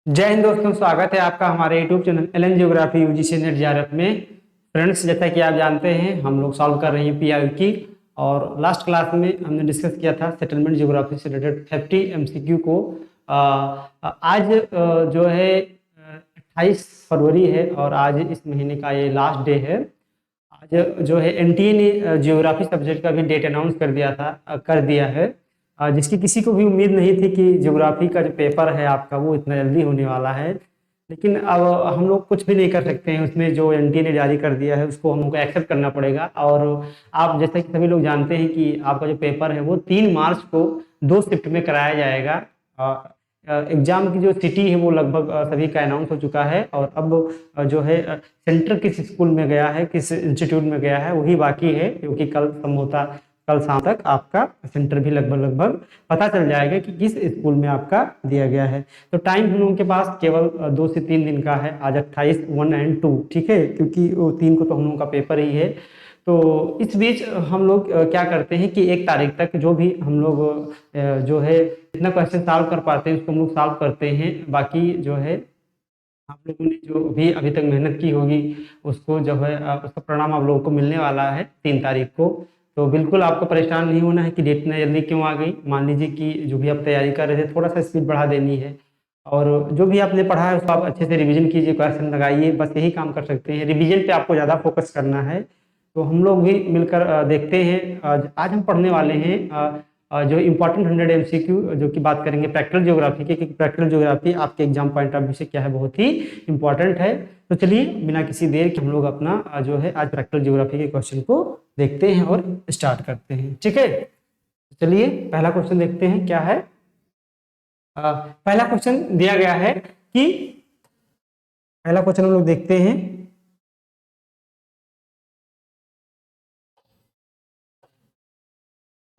जय हिंद दोस्तों, स्वागत है आपका हमारे YouTube channel Allen geography UGC NET JRF में। फ्रेंड्स, जैसा कि आप जानते हैं हम लोग सॉल्व कर रहे हैं पीआई की। और लास्ट क्लास में हमने डिस्कस किया था सेटलमेंट ज्योग्राफी से रिलेटेड 50 एमसीक्यू को। आज जो है 28 फरवरी है और आज इस महीने का ये लास्ट डे है। आज जो है एनटीए ने ज्योग्राफी सब्जेक्ट का भी डेट अनाउंस कर दिया था, कर दिया है। जिसकी किसी को भी उम्मीद नहीं थी कि ज्योग्राफी का जो पेपर है आपका वो इतना जल्दी होने वाला है। लेकिन अब हम लोग कुछ भी नहीं कर सकते हैं, उसमें जो एनटीए ने जारी कर दिया है उसको हमको एक्सेप्ट करना पड़ेगा। और आप जैसा कि सभी लोग जानते हैं कि आपका जो पेपर है वो 3 मार्च को 2 शिफ्ट में कराया जाएगा। एग्जाम की जो सिटी है वो लगभग सभी का अनाउंस हो चुका है। और अब जो है सेंटर किस स्कूल में गया है, किस इंस्टीट्यूट में गया है वही बाकी है, क्योंकि कल संभवतः कल शाम तक आपका सेंटर भी लगभग पता चल जाएगा कि किस स्कूल में आपका दिया गया है। तो टाइम हम लोगों के पास केवल 2 से 3 दिन का है। आज 28, 1 और 2, ठीक है, क्योंकि वो 3 को तो हम लोगों का पेपर ही है। तो इस बीच हम लोग क्या करते हैं कि 1 तारीख तक जो भी हम लोग जो है जितना क्वेश्चन सॉल्व कर पाते हैं उसको हम लोग सॉल्व करते हैं। बाकी जो है आप लोगों ने जो भी अभी तक मेहनत की होगी उसको जो है उसका परिणाम आप लोगों को मिलने वाला है 3 तारीख को। तो बिल्कुल आपको परेशान नहीं होना है कि डेट इतना जल्दी क्यों आ गई। मान लीजिए कि जो भी आप तैयारी कर रहे थे थोड़ा सा स्पीड बढ़ा देनी है, और जो भी आपने पढ़ा है उसको आप अच्छे से रिवीजन कीजिए, क्वेश्चन लगाइए, बस यही काम कर सकते हैं। रिवीजन पे आपको ज़्यादा फोकस करना है। तो हम लोग भी मिलकर देखते हैं। आज हम पढ़ने वाले हैं जो इम्पोर्टेंट 100 एमसीक्यू, जो कि बात करेंगे प्रैक्टिकल ज्योग्राफी की, क्योंकि प्रैक्टिकल ज्योग्राफी आपके एग्जाम पॉइंट ऑफ व्यू से क्या है, बहुत ही इंपॉर्टेंट है। तो चलिए बिना किसी देर के हम लोग अपना जो है आज प्रैक्टिकल ज्योग्राफी के क्वेश्चन को देखते हैं और स्टार्ट करते हैं, ठीक है। चलिए पहला क्वेश्चन देखते हैं क्या है। पहला क्वेश्चन दिया गया है कि पहला क्वेश्चन हम लोग देखते हैं।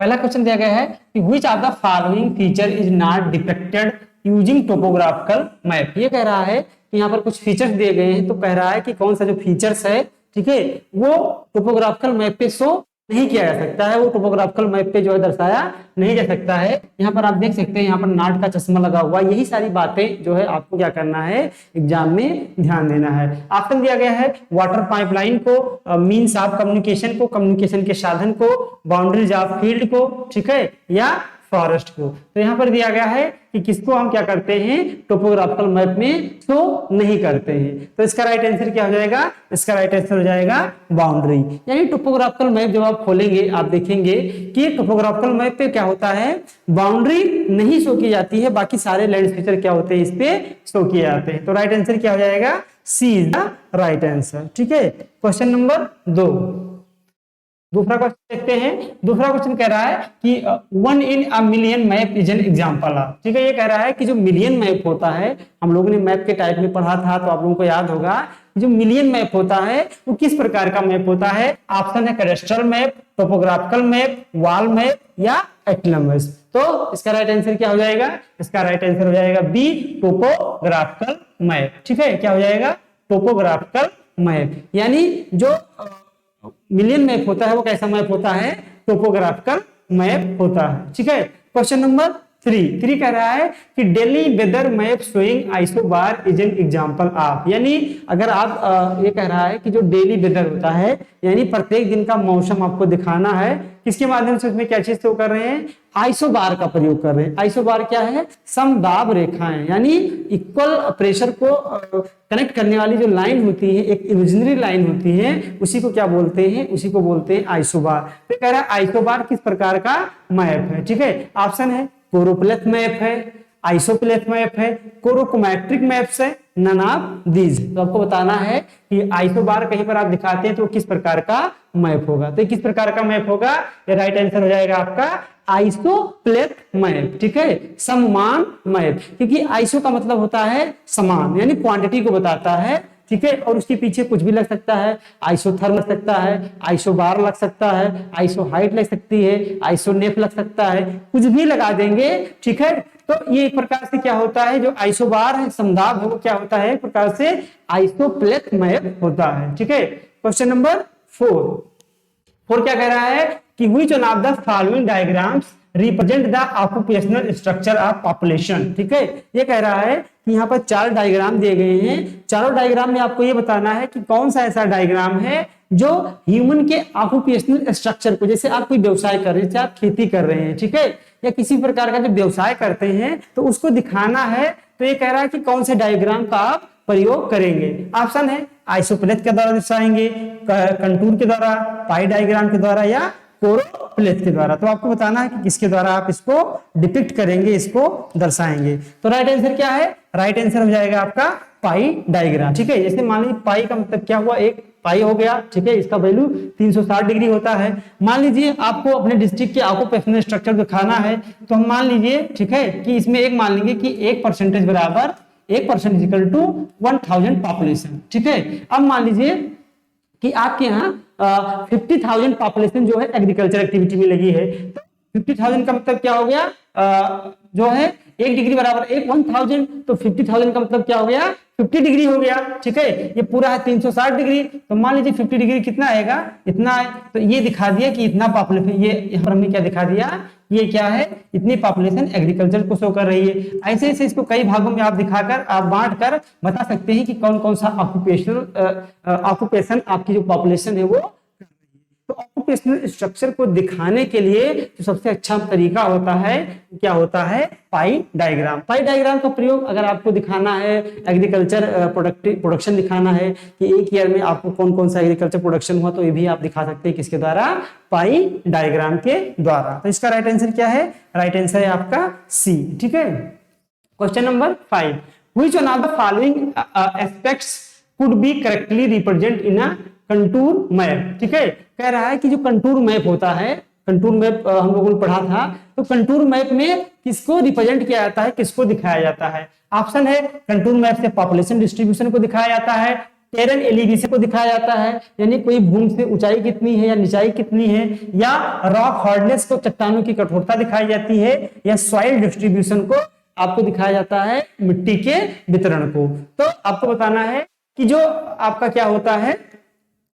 पहला क्वेश्चन दिया गया है कि which of the following feature is not depicted using topographical map. ये कह रहा है कि यहाँ पर कुछ फीचर्स दिए गए हैं, तो कह रहा है कि कौन सा जो फीचर्स है, ठीक है, वो टोपोग्राफिकल मैप पे शो नहीं किया जा सकता है, वो टोपोग्राफिकल मैप पे जो है दर्शाया नहीं जा सकता है। यहाँ पर आप देख सकते हैं, यहाँ पर नाट का चश्मा लगा हुआ, यही सारी बातें जो है आपको क्या करना है, एग्जाम में ध्यान देना है। ऑप्शन दिया गया है वाटर पाइपलाइन को, मीन्स ऑफ कम्युनिकेशन को, कम्युनिकेशन के साधन को, बाउंड्रीज ऑफ फील्ड को, ठीक है, या फॉरेस्ट को। तो यहाँ पर दिया गया है कि किसको हम क्या करते हैं, टोपोग्राफिकल मैप में शो नहीं करते हैं। तो इसका राइट आंसर क्या हो जाएगा, इसका राइट आंसर हो जाएगा बाउंड्री। यानी टोपोग्राफिकल मैप जब आप खोलेंगे आप देखेंगे कि टोपोग्राफिकल मैप पे क्या होता है, बाउंड्री नहीं शो की जाती है, बाकी सारे लैंड फीचर क्या होते हैं, इस पे शो किए जाते हैं। तो राइट आंसर क्या हो जाएगा, C is the right answer, ठीक है। क्वेश्चन नंबर 2, दूसरा क्वेश्चन देखते हैं। दूसरा क्वेश्चन कह रहा है कि 1 in a million map is an example of, ठीक है। ये कह रहा है कि जो मिलियन मैप होता है, हम लोगों ने मैप के टाइप में पढ़ा था तो आप लोगों को याद होगा, जो मिलियन मैप होता है वो किस प्रकार का मैप होता है। ऑप्शन है cadastral map, topographical map, wall map या एक्लमस। तो इसका राइट आंसर क्या हो जाएगा, इसका राइट आंसर हो जाएगा बी, टोपोग्राफिकल मैप, ठीक है। क्या हो जाएगा, टोपोग्राफिकल मैप। यानी जो मिलियन मैप होता है वो कैसा मैप होता है, टोपोग्राफिकल मैप होता है, ठीक है। क्वेश्चन नंबर 3 कह रहा है कि daily weather map showing isobar is an example of. यानी अगर आप ये कह रहा है कि जो डेली वेदर होता है, यानी प्रत्येक दिन का मौसम आपको दिखाना है, किसके माध्यम से, उसमें क्या चीज शो कर रहे हैं, आइसोबार का प्रयोग कर रहे हैं। आइसोबार क्या है, समदाब रेखाएं, यानी इक्वल प्रेशर को कनेक्ट करने वाली जो लाइन होती है, एक इमेजिनरी लाइन होती है, उसी को क्या बोलते हैं, उसी को बोलते हैं आइसोबार। तो कह रहा है आइसोबार किस प्रकार का मैप है, ठीक है। ऑप्शन है कोरोप्लेथ मैप है, आइसोप्लेथ मैप है, कोरोकोमेट्रिक मैप्स है, नन ऑफ दीज। तो आपको बताना है कि आइसोबार कहीं पर आप दिखाते हैं तो किस प्रकार का मैप होगा। तो किस प्रकार का मैप होगा, ये राइट आंसर हो जाएगा आपका आइसोप्लेथ मैप, ठीक है, समान मैप। क्योंकि आइसो का मतलब होता है समान, यानी क्वांटिटी को बताता है, ठीक है। और उसके पीछे कुछ भी लग सकता है, आइसोथर्म लग सकता है, आइसोबार लग सकता है, आइसो हाइट लग सकती है, आइसोनेफ लग सकता है, कुछ भी लगा देंगे, ठीक है। तो ये एक प्रकार से क्या होता है, जो आइसोबार है, समदाब है, वो क्या होता है, एक प्रकार से आइसोप्लेथ मैप होता है, ठीक है। क्वेश्चन नंबर 4 क्या कह रहा है कि which one of the following diagrams represent the occupational structure of population. ठीक है, ये कह रहा है कि यहाँ पर 4 डायग्राम दिए गए हैं। चारों डायग्राम में आपको ये बताना है कि कौन सा ऐसा डायग्राम है जो ह्यूमन के ऑक्यूपेशनल स्ट्रक्चर को, जैसे आप कोई व्यवसाय कर रहे हैं, आप खेती कर रहे हैं, ठीक है, या किसी प्रकार का जो व्यवसाय करते हैं तो उसको दिखाना है। तो ये कह रहा है कि कौन से डायग्राम का आप प्रयोग करेंगे। ऑप्शन है आइसोप्लेथ के द्वारा दर्शाएंगे, कंटूर के द्वारा, पाई डायग्राम के द्वारा या कोरोप्लेथ के द्वारा। तो आपको बताना है कि किसके द्वारा आप इसको डिपिक्ट करेंगे, इसको दर्शाएंगे। तो राइट आंसर क्या है? राइट आंसर हो जाएगा आपका पाई डायग्राम। ठीक है, जैसे मान लीजिए पाई का मतलब क्या हुआ, एक पाई हो गया। ठीक है, इसका वैल्यू 360 डिग्री होता है। मान लीजिए आपको अपने डिस्ट्रिक्ट के ऑक्यूपेशनल स्ट्रक्चर दिखाना है, तो हम मान लीजिए, ठीक है, कि इसमें एक मान लेंगे कि 1% बराबर 1% इक्वल टू 1000 पॉपुलेशन। ठीक है, अब मान लीजिए कि आपके यहाँ 50,000 पॉपुलेशन जो है एग्रीकल्चर एक्टिविटी में लगी है। तो 50,000 का मतलब क्या हो गया, जो है 1 डिग्री बराबर 1000, तो 50,000 का मतलब क्या हो गया, 50 डिग्री हो गया। ठीक है, ये पूरा है 360 डिग्री, तो मान लीजिए 50 डिग्री कितना आएगा, इतना है। तो ये दिखा दिया कि इतना पॉपुलेशन, ये यहाँ पर हमने क्या दिखा दिया, ये क्या है, इतनी पॉपुलेशन एग्रीकल्चर को शो कर रही है। ऐसे ऐसे इसको कई भागों में आप दिखाकर, आप बांट कर बता सकते हैं कि कौन कौन सा ऑक्यूपेशन आपकी जो पॉपुलेशन है वो। तो ऑक्यूपेशनल स्ट्रक्चर को दिखाने के लिए जो सबसे अच्छा तरीका होता है, क्या होता है, पाई डायग्राम। पाई डायग्राम का प्रयोग अगर आपको दिखाना है एग्रीकल्चर प्रोडक्शन दिखाना है कि एक ईयर में आपको कौन कौन सा एग्रीकल्चर प्रोडक्शन हुआ, तो ये भी आप दिखा सकते हैं किसके द्वारा, पाई डायग्राम के द्वारा। तो इसका राइट आंसर क्या है? राइट आंसर है आपका सी। ठीक है, question number 5, which one of the following aspects could be correctly represent in a contour map. ठीक है, कह रहा है कि जो कंटूर मैप होता है, कंटूर मैप हम लोगों ने पढ़ा था, तो कंटूर मैप में किसको रिप्रेजेंट किया जाता है, किसको दिखाया जाता है। ऑप्शन है कंटूर मैप से पॉपुलेशन डिस्ट्रीब्यूशन को दिखाया जाता है, टेरेन एलिवेशन को दिखाया जाता है, यानी कोई भूमि से ऊंचाई कितनी है या निचाई कितनी है, या रॉक हार्डनेस को, चट्टानों की कठोरता दिखाई जाती है, या सॉइल डिस्ट्रीब्यूशन को आपको दिखाया जाता है, मिट्टी के वितरण को। तो आपको बताना है कि जो आपका क्या होता है,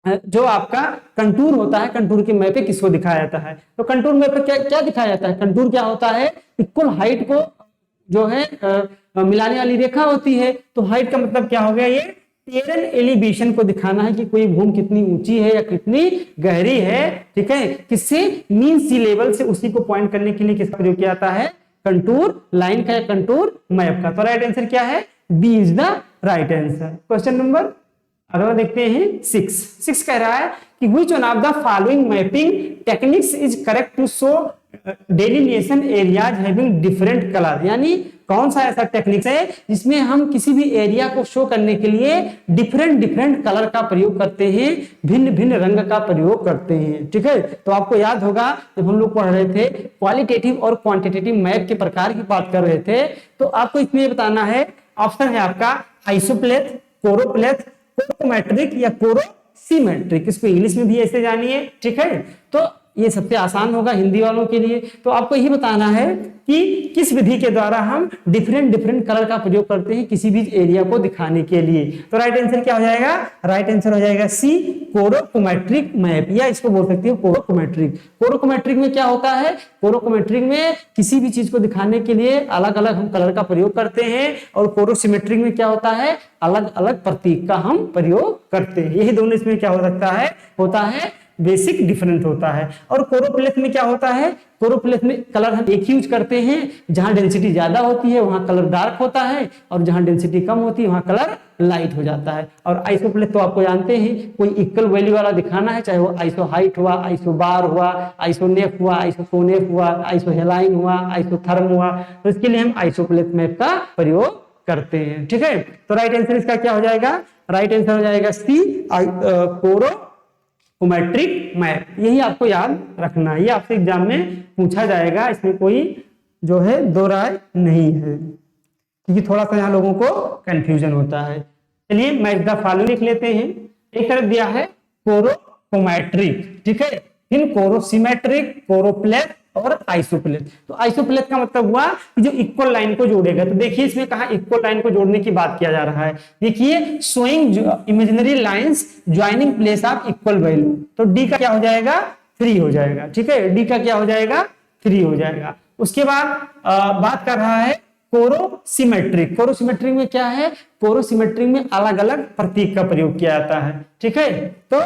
जो आपका कंटूर होता है, कंटूर के मैप पे किसको दिखाया जाता है। तो कंटूर मैप पे क्या क्या दिखाया जाता है, कंटूर क्या होता है, इक्वल हाइट को जो है मिलाने वाली रेखा होती है। तो हाइट का मतलब क्या हो गया, ये टेरेन एलिवेशन को दिखाना है कि कोई भूमि कितनी ऊंची है या कितनी गहरी है। ठीक है, किससे, मीन सी लेवल से, उसी को पॉइंट करने के लिए किसका प्रयोग किया जाता है, कंटूर लाइन का या कंटूर मैप का। तो राइट आंसर क्या है, B is the right answer. Question number अगला देखते हैं 6 कह रहा है कि which one of the following mapping techniques is correct to show delineation areas having different color। यानी कौन सा ऐसा टेक्निक्स है जिसमें हम किसी भी एरिया को शो करने के लिए डिफरेंट कलर का प्रयोग करते हैं, भिन्न भिन्न रंग का प्रयोग करते हैं। ठीक है, तो आपको याद होगा जब हम लोग पढ़ रहे थे क्वालिटेटिव और क्वांटिटेटिव मैप के प्रकार की बात कर रहे थे, तो आपको इसमें बताना है, ऑप्शन है आपका आइसोप्लेथ, कोरोप्लेथ, कोरोमेट्रिक या कोरोसीमेट्रिक। इसको इंग्लिश में भी ऐसे जानिए। ठीक है, तो ये सबसे आसान होगा हिंदी वालों के लिए। तो आपको यही बताना है कि किस विधि के द्वारा हम डिफरेंट कलर का प्रयोग करते हैं किसी भी एरिया को दिखाने के लिए। तो राइट आंसर क्या हो जाएगा, राइट आंसर हो जाएगा सी, कोरोकोमेट्रिक मैप, या इसको बोल सकते हो कोरोकोमेट्रिक। कोरोकोमेट्रिक में क्या होता है, कोरोकोमेट्रिक में किसी भी चीज को दिखाने के लिए अलग अलग हम कलर का प्रयोग करते हैं, और कोरोसिमेट्रिक में क्या होता है, अलग अलग प्रतीक का हम प्रयोग करते हैं। यही दोनों इसमें क्या हो सकता है, होता है बेसिक डिफरेंट होता है। और कोरोप्लेथ में क्या होता है, कोरोप्लेथ में कलर हम एक ही यूज करते हैं, जहां डेंसिटी ज्यादा होती है वहां कलर डार्क होता है, और जहां डेंसिटी कम होती है वहां कलर लाइट हो जाता है। और आइसोप्लेथ तो आपको जानते हैं, कोई इक्वल वैल्यू वाला दिखाना है, चाहे वो आइसो हाइट हुआ, आइसो बार हुआ, आइसोनेफ हुआ, आइसोकोनेफ हुआ, आइसोहेलाइन हुआ, आइसोथर्म हुआ, तो इसके लिए हम आइसोप्लेथ मैप का प्रयोग करते हैं। ठीक है, तो राइट आंसर इसका क्या हो जाएगा, राइट आंसर हो जाएगा सी, कोरोमेट्रिक मैप। यही आपको याद रखना है, ये आपसे एग्जाम में पूछा जाएगा, इसमें कोई जो है दो राय नहीं है, क्योंकि थोड़ा सा यहाँ लोगों को कंफ्यूजन होता है। चलिए मैच द फॉलोइंग लिख लेते हैं। एक तरफ दिया है कोरोकोमेट्रिक, ठीक है, फिर कोरोसिमेट्रिक, कोरोप्लेथ और आइसोप्लेथ। तो आइसोप्लेथ का मतलब हुआ कि जो इक्वल लाइन को जोड़ेगा। तो देखिए इसमें कहा इक्वल लाइन को जोड़ने की बात किया जा रहा है। देखिए showing imaginary lines joining place of equal value. तो डी का क्या हो जाएगा, 3 हो जाएगा। ठीक है, डी का क्या हो जाएगा, 3 हो जाएगा। उसके बाद बात कर रहा है कोरोसिमेट्रिक। कोरोसिमेट्रिक में क्या है, कोरोसिमेट्रिक में अलग अलग प्रतीक का प्रयोग किया जाता है, ठीक है। तो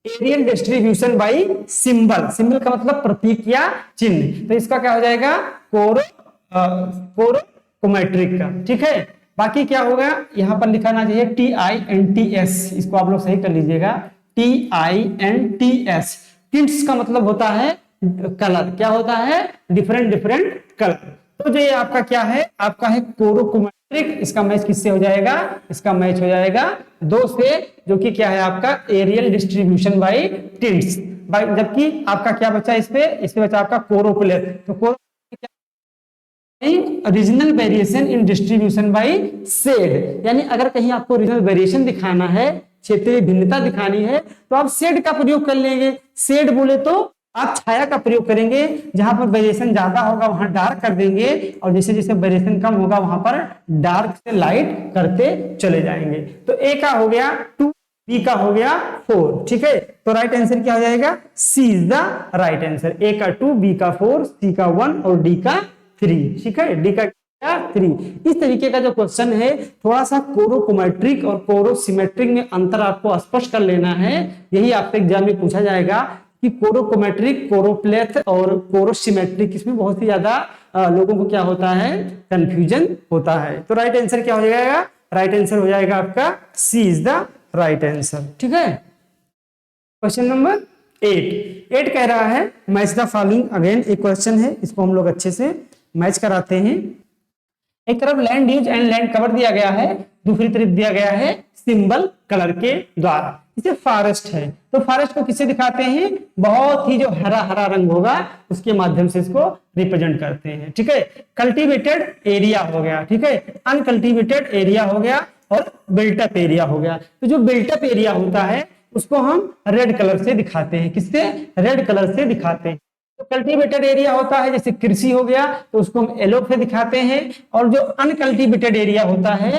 areal distribution by symbol, symbol का मतलब प्रतीक या चिन्ह, तो इसका क्या हो जाएगा कोरोकोमेट्रिक का, ठीक है। बाकी क्या होगा, यहां पर लिखाना चाहिए TINTS, इसको आप लोग सही कर लीजिएगा, TINTS। टिंट्स का मतलब होता है कलर, क्या होता है, डिफरेंट डिफरेंट कलर। तो जो ये आपका क्या है, आपका है कोरोकोमेट्रिक, इसका मैच किससे हो जाएगा, इसका मैच हो जाएगा 2 से, जो कि क्या है आपका एरियल डिस्ट्रीब्यूशन बाई टिंट्स। जबकि आपका क्या बचा इस पे बचा आपका कोरोप्लेथ। तो regional variation in distribution by shade, यानी अगर कहीं आपको रीजनल वेरिएशन दिखाना है, क्षेत्रीय भिन्नता दिखानी है, तो आप शेड का प्रयोग कर लेंगे। शेड बोले तो आप छाया का प्रयोग करेंगे, जहां पर वेरिएशन ज्यादा होगा वहां डार्क कर देंगे, और जैसे जैसे वेरिएशन कम होगा वहां पर डार्क से लाइट करते चले जाएंगे। तो ए का हो गया 2, बी का हो गया 4, ठीक है। तो राइट आंसर क्या हो जाएगा, C is the right answer. ए का 2, बी का 4, सी का 1 और डी का 3, ठीक है, डी का 3। इस तरीके का जो क्वेश्चन है, थोड़ा सा कोरोकोमेट्रिक और कोरोसिमेट्रिक में अंतर आपको स्पष्ट कर लेना है। यही आपसे एग्जाम में पूछा जाएगा कि कोरोकोमेट्रिक, कोरोप्लेथ और कोरोसिमेट्रिक, इसमें बहुत ही ज्यादा लोगों को क्या होता है, कंफ्यूजन होता है। तो राइट आंसर क्या हो जाएगा, राइट आंसर हो जाएगा आपका सी इज द राइट आंसर, ठीक है। क्वेश्चन नंबर 8 कह रहा है मैच द फॉलोइंग। अगेन एक क्वेश्चन है, इसको हम लोग अच्छे से मैच कराते हैं। एक तरफ land use and land cover दिया गया है, दूसरी तरफ दिया गया है सिंबल कलर के द्वारा। इसे फॉरेस्ट है, तो फॉरेस्ट को किससे दिखाते हैं, बहुत ही जो हरा हरा रंग होगा उसके माध्यम से इसको रिप्रेजेंट करते हैं, ठीक है। कल्टीवेटेड एरिया हो गया, ठीक है, अनकल्टीवेटेड एरिया हो गया और बिल्टअप एरिया हो गया। तो जो बिल्टअप एरिया होता है उसको हम रेड कलर से दिखाते हैं, किससे, रेड कलर से दिखाते हैं। तो कल्टीवेटेड एरिया होता है जैसे कृषि हो गया, तो उसको हम येलो से दिखाते हैं। और जो अनकल्टीवेटेड एरिया होता है,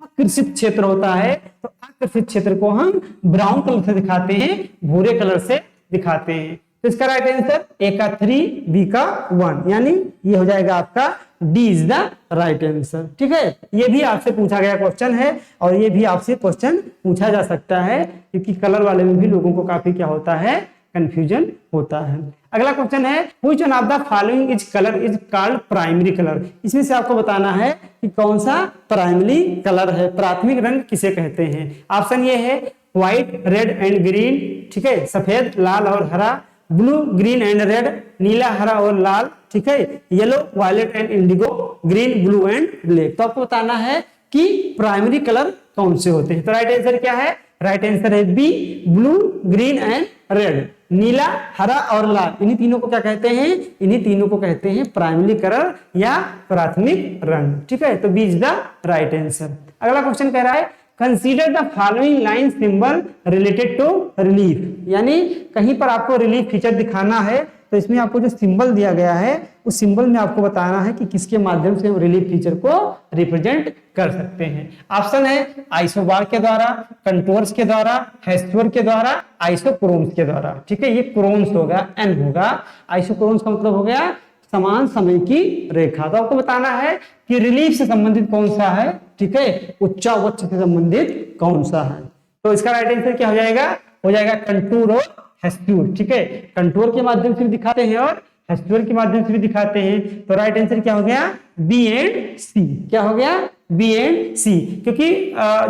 अकृषित क्षेत्र होता है, तो अकृषित क्षेत्र को हम ब्राउन कलर से दिखाते हैं, भूरे कलर से दिखाते हैं। तो इसका राइट आंसर ए का 3, बी का 1, यानी ये हो जाएगा आपका D is the right answer, ठीक है। ये भी आपसे पूछा गया क्वेश्चन है, और ये भी आपसे क्वेश्चन पूछा जा सकता है, क्योंकि कलर वाले में भी लोगों को काफी क्या होता है, कंफ्यूजन होता है। अगला क्वेश्चन है which one of the following is colour is called primary colour. इसमें से आपको बताना है कि कौन सा प्राइमरी कलर है, प्राथमिक रंग किसे कहते हैं। ऑप्शन ये है व्हाइट, रेड एंड ग्रीन, ठीक है, सफेद, लाल और हरा, ब्लू, ग्रीन एंड रेड, नीला, हरा और लाल, ठीक है, yellow, violet and indigo, green, blue and black. तो आपको बताना है कि प्राइमरी कलर कौन से होते हैं। तो राइट आंसर क्या है, राइट आंसर है B, blue, green and red. नीला, हरा और लाल, इन्हीं तीनों को क्या कहते हैं, इन्हीं तीनों को कहते हैं प्राइमरी कलर या प्राथमिक रंग, ठीक है। तो B is the right answer. अगला क्वेश्चन कह रहा है consider the following line symbol related to relief, यानी कहीं पर आपको रिलीफ फीचर दिखाना है, तो इसमें आपको जो सिंबल दिया गया है उस सिंबल में आपको बताना है कि किसके माध्यम से हम रिलीफ फीचर को रिप्रेजेंट कर सकते हैं। ऑप्शन है आइसोबार के द्वारा, कंटोर्स के द्वारा, हेस्टुअर के द्वारा, आइसोक्रोन्स के द्वारा, ठीक है। ये क्रोन्स होगा, एन होगा, आइसोक्रोन्स का मतलब हो गया समान समय की रेखा। तो आपको बताना है कि रिलीफ से संबंधित कौन सा है, ठीक है, उच्चावच से संबंधित कौन सा है। तो इसका राइट आंसर क्या हो जाएगा, हो जाएगा कंटूर और हेस्टुअर, ठीक है। कंटूर के माध्यम से भी दिखाते हैं और हेस्टुअर के माध्यम से भी दिखाते हैं। तो राइट आंसर क्या हो गया, बी एंड सी। क्या हो गया, बी एंड सी, क्योंकि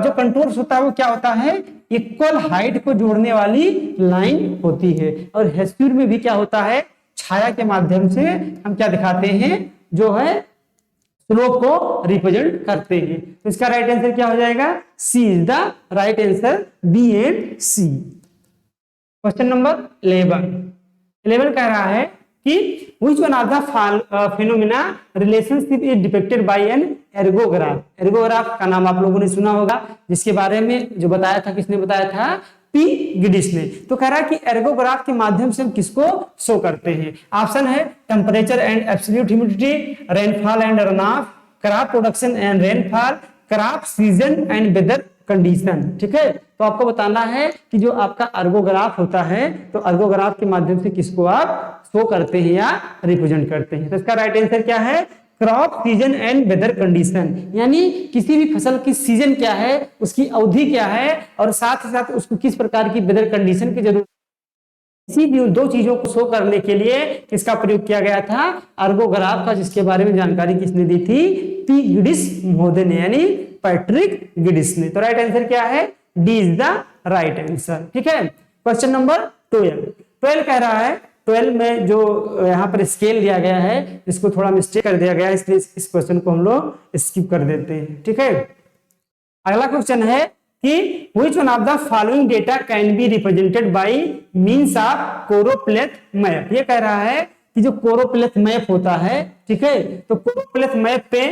जो कंटूर्स होता है वो क्या होता है, इक्वल हाइट को जोड़ने वाली लाइन होती है। और हेस्टुअर में भी क्या होता है, छाया के माध्यम से हम क्या दिखाते हैं, जो है स्लोप को रिप्रेजेंट करते हैं। तो इसका राइट आंसर क्या हो जाएगा, C is the right answer, B and C. Question number 11 कह रहा है कि which one of the phenomena relationship is depicted by an ergograph. Ergograph का नाम आप लोगों ने सुना होगा, जिसके बारे में जो बताया था, किसने बताया था, पी गिडिस ने। तो कह रहा है कि एर्गोग्राफ के माध्यम से हम किसको शो करते हैं। ऑप्शन है temperature and absolute humidity, rainfall and run off, crop production and rainfall, crop season and weather condition. ठीक है, तो आपको बताना है कि जो आपका अर्गोग्राफ होता है, तो अर्गोग्राफ के माध्यम से किसको आप शो करते हैं या रिप्रेजेंट करते हैं। तो इसका राइट आंसर क्या है, crop season and weather condition, यानी किसी भी फसल की सीजन क्या है, उसकी अवधि क्या है, और साथ ही साथ उसको किस प्रकार की वेदर कंडीशन की जरूरत, इसी दो चीजों को शो करने के लिए किसका प्रयोग किया गया था, अर्गोग्राफ का, जिसके बारे में जानकारी किसने दी थी, पी गिडिस महोदय ने, यानी पैट्रिक गिडिस ने। तो राइट आंसर क्या है, D is the right answer. ठीक है, क्वेश्चन नंबर 12 कह रहा है, 12 में जो यहाँ पर स्केल दिया गया है, इसको थोड़ा मिस्टेक कर दिया गया है, इसलिए इस क्वेश्चन को हम लोग स्किप कर देते हैं। ठीक है, अगला क्वेश्चन है कि which one of the following data can be represented by means of choropleth map। ये कह रहा है कि जो कोरोप्लेथ मैप होता है, ठीक है, तो कोरोप्लेथ मैप पे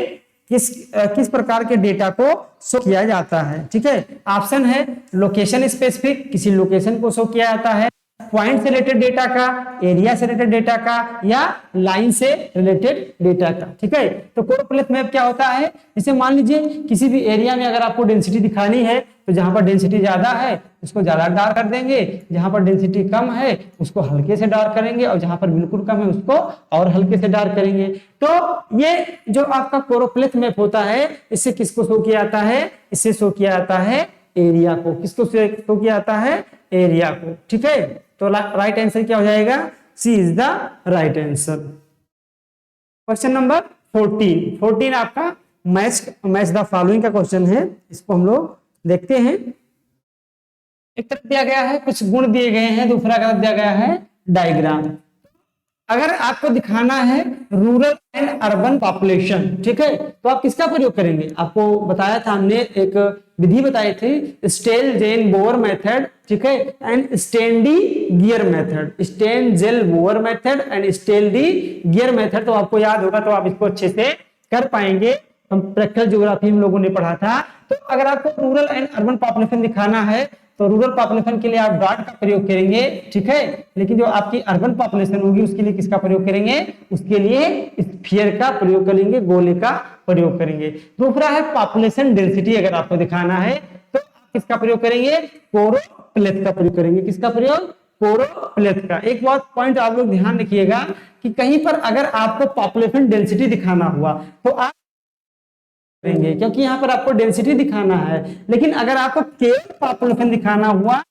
किस प्रकार के डेटा को शो किया जाता है। ठीक है, ऑप्शन है लोकेशन स्पेसिफिक, किसी लोकेशन को शो किया जाता है, पॉइंट से रिलेटेड डेटा का, एरिया से रिलेटेड डेटा का, या लाइन से रिलेटेड डेटा का। ठीक है, तो कोरोप्लेथ मैप क्या होता है, जैसे मान लीजिए किसी भी एरिया में अगर आपको डेंसिटी दिखानी है, तो जहां पर डेंसिटी ज्यादा है उसको ज्यादा डार्क कर देंगे, जहां पर डेंसिटी कम है उसको हल्के से डार्क करेंगे, और जहां पर बिल्कुल कम है उसको और हल्के से डार्क करेंगे। तो ये जो आपका कोरोप्लेथ मैप होता है, इससे किसको शो किया जाता है, इससे शो किया जाता है एरिया को। किसको शो किया जाता है, एरिया को। ठीक है, तो राइट आंसर क्या हो जाएगा, C is the right answer. Question number 14 आपका मैच द फॉलोइंग का क्वेश्चन है, इसको हम लोग देखते हैं। एक तरफ दिया गया है कुछ गुण दिए गए हैं, दूसरा तरफ दिया गया है डायग्राम। अगर आपको दिखाना है रूरल एंड अर्बन पॉपुलेशन, ठीक है, तो आप किसका प्रयोग करेंगे, आपको बताया था हमने, एक विधि बताई थी, स्टेल जेन बोअर मेथड, ठीक है, and Sten de Geer method, Sten gel boer method and Sten de Geer method. तो आपको याद होगा, तो आप इसको अच्छे से कर पाएंगे, हम प्रैक्टिकल ज्योग्राफी हम लोगों ने पढ़ा था। तो अगर आपको रूरल एंड अर्बन पॉपुलेशन दिखाना है, तो रूरल पॉपुलेशन के लिए आप डॉट का प्रयोग करेंगे, ठीक है, लेकिन जो आपकी अर्बन पॉपुलेशन होगी उसके लिए किसका प्रयोग करेंगे, उसके लिए स्फीयर का प्रयोग करेंगे, गोले का प्रयोग करेंगे। दूसरा है पॉपुलेशन डेंसिटी, अगर आपको दिखाना है तो आप किसका प्रयोग करेंगे, कोरोप्लेथ का प्रयोग करेंगे। किसका प्रयोग, कोरोप्लेथ का। एक बात पॉइंट आप लोग ध्यान रखिएगा कि कहीं पर अगर आपको पॉपुलेशन डेंसिटी दिखाना हुआ तो आप करेंगे, क्योंकि यहाँ पर आपको डेंसिटी दिखाना है, लेकिन अगर आपको केवल पॉपुलेशन दिखाना हुआ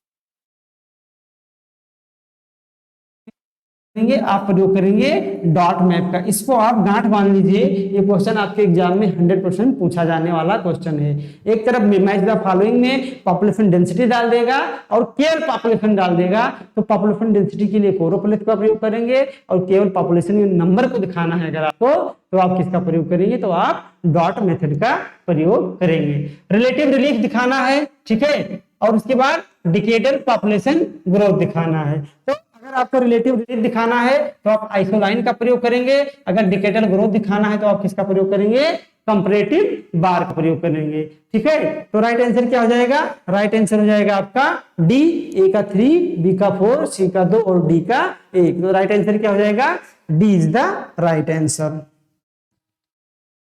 आप प्रयोग करेंगे डॉट मैप का। इसको आप गांठ बांध लीजिए, ये क्वेश्चन आपके एग्जाम में 100% पूछा जाने वाला क्वेश्चन है। एक तरफ मैच द फॉलोइंग में पॉपुलेशन डेंसिटी डाल देगा और केवल पॉपुलेशन डाल देगा, तो पॉपुलेशन डेंसिटी के लिए कोरोप्लेथ का प्रयोग करेंगे, और केवल पॉपुलेशन नंबर को दिखाना है अगर आपको, तो आप किसका प्रयोग करेंगे, तो आप डॉट मेथड का प्रयोग करेंगे। रिलेटिव रिलीफ दिखाना है, ठीक है, और उसके बाद डिकेडल पॉपुलेशन ग्रोथ दिखाना है। तो अगर आपको रिलेटिव रिलीफ दिखाना है तो आप आइसोलाइन का प्रयोग करेंगे, अगर डिकेडल ग्रोथ दिखाना है तो आप किसका प्रयोग करेंगे, कंपैरेटिव बार का प्रयोग करेंगे। ठीक है, तो राइट आंसर क्या हो जाएगा, राइट आंसर हो जाएगा आपका डी, ए का 3, बी का 4, सी का 2 और डी का 1। तो राइट आंसर क्या हो जाएगा, D is the right answer.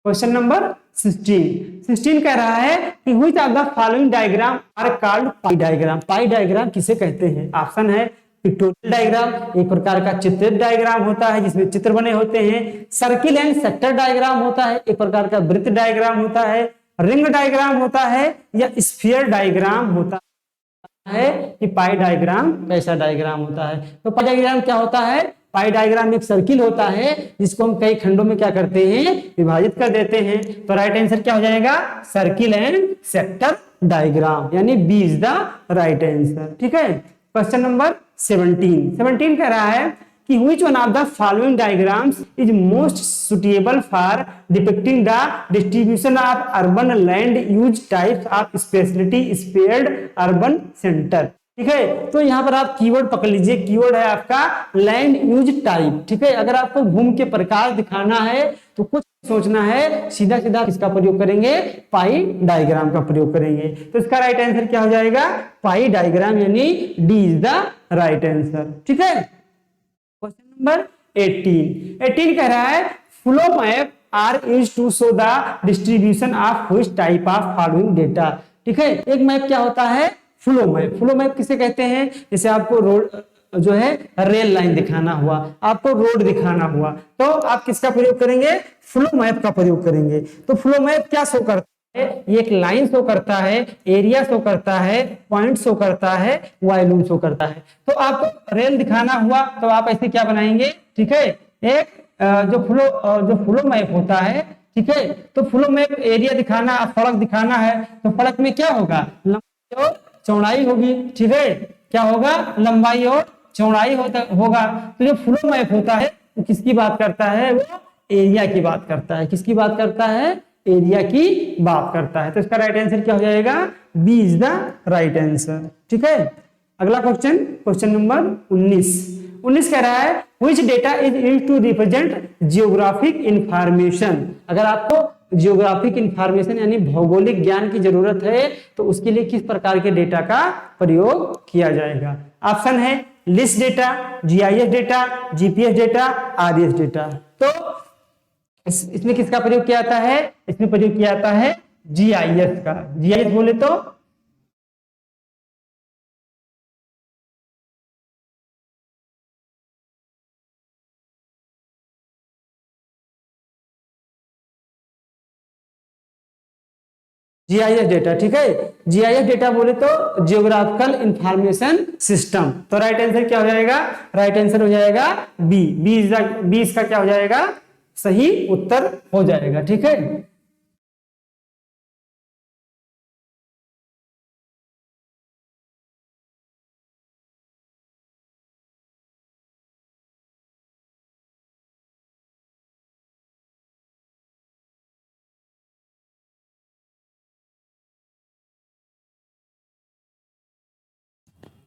Question number 16 कह रहा है कि which of the following diagram are called pie diagram. Pie diagram किसे कहते हैं, ऑप्शन है पिक्टोरियल डायग्राम, एक प्रकार का चित्रित डायग्राम होता है जिसमें चित्र बने होते हैं, सर्किल एंड सेक्टर डायग्राम होता है, एक प्रकार का वृत्त डायग्राम होता है, रिंग डायग्राम होता है, या स्फीयर डायग्राम होता है, कि पाई डायग्राम कैसा डायग्राम होता है। तो पाई डायग्राम क्या होता है, पाई डायग्राम एक सर्किल होता है जिसको हम कई खंडों में क्या करते हैं, विभाजित कर देते हैं। तो राइट आंसर क्या हो जाएगा, सर्किल एंड सेक्टर डायग्राम, यानी B is the right answer. ठीक है, क्वेश्चन नंबर 17 कह रहा है कि which one of the following diagrams is most suitable for depicting the distribution of urban land use types of specialty spared urban center। ठीक है, तो यहाँ पर आप कीवर्ड पकड़ लीजिए, कीवर्ड है आपका लैंड यूज टाइप। ठीक है, अगर आपको भूमि के प्रकार दिखाना है तो कुछ सोचना है, सीधा सीधा किसका प्रयोग करेंगे, पाई डायग्राम का प्रयोग करेंगे। तो इसका राइट आंसर क्या हो जाएगा, पाई डायग्राम, यानी D is the right answer. ठीक है, क्वेश्चन नंबर 18 कह रहा है flow map are used to show the distribution of which type of following data. ठीक है। एक मैप क्या होता है, फ्लो मैप। फ्लो मैप किसे कहते हैं, जैसे आपको रोड जो है रेल लाइन दिखाना हुआ, आपको रोड दिखाना हुआ, तो आप किसका प्रयोग करेंगे, फ्लो मैप का प्रयोग करेंगे। तो फ्लो मैप क्या शो करता है, ये एक लाइन शो करता है, एरिया शो करता है, पॉइंट शो करता है, वॉल्यूम शो करता है। तो आपको रेल दिखाना हुआ तो आप ऐसे क्या बनाएंगे, ठीक है, एक जो फ्लो मैप होता है, ठीक है। तो फ्लो मैप एरिया दिखाना, सड़क दिखाना है तो सड़क में क्या होगा, लंबाई और चौड़ाई होगी, ठीक है। क्या होगा, लंबाई और चौड़ाई होगा। तो जो फ्लो मैप होता है वो किसकी बात करता है, वो एरिया की बात करता है। किसकी बात करता है, एरिया की बात करता है। तो इसका राइट आंसर क्या हो जाएगा, B is the right answer, ठीक है। अगला क्वेश्चन, क्वेश्चन नंबर 19 कह रहा है which data is used to represent geographic information. अगर आपको जियोग्राफिक इंफॉर्मेशन यानी भौगोलिक ज्ञान की जरूरत है तो उसके लिए किस प्रकार के डेटा का प्रयोग किया जाएगा। ऑप्शन है list data, GIS data, GPS data, RS data. तो इसमें किसका प्रयोग किया जाता है, इसमें प्रयोग किया जाता है जीआईएस का। जीआईएस बोले तो जीआईएस डेटा, ठीक है। जीआईएस डेटा बोले तो जियोग्राफिकल इंफॉर्मेशन सिस्टम। तो राइट आंसर क्या हो जाएगा, राइट आंसर हो जाएगा बी। बी इसका क्या हो जाएगा, सही उत्तर हो जाएगा, ठीक है।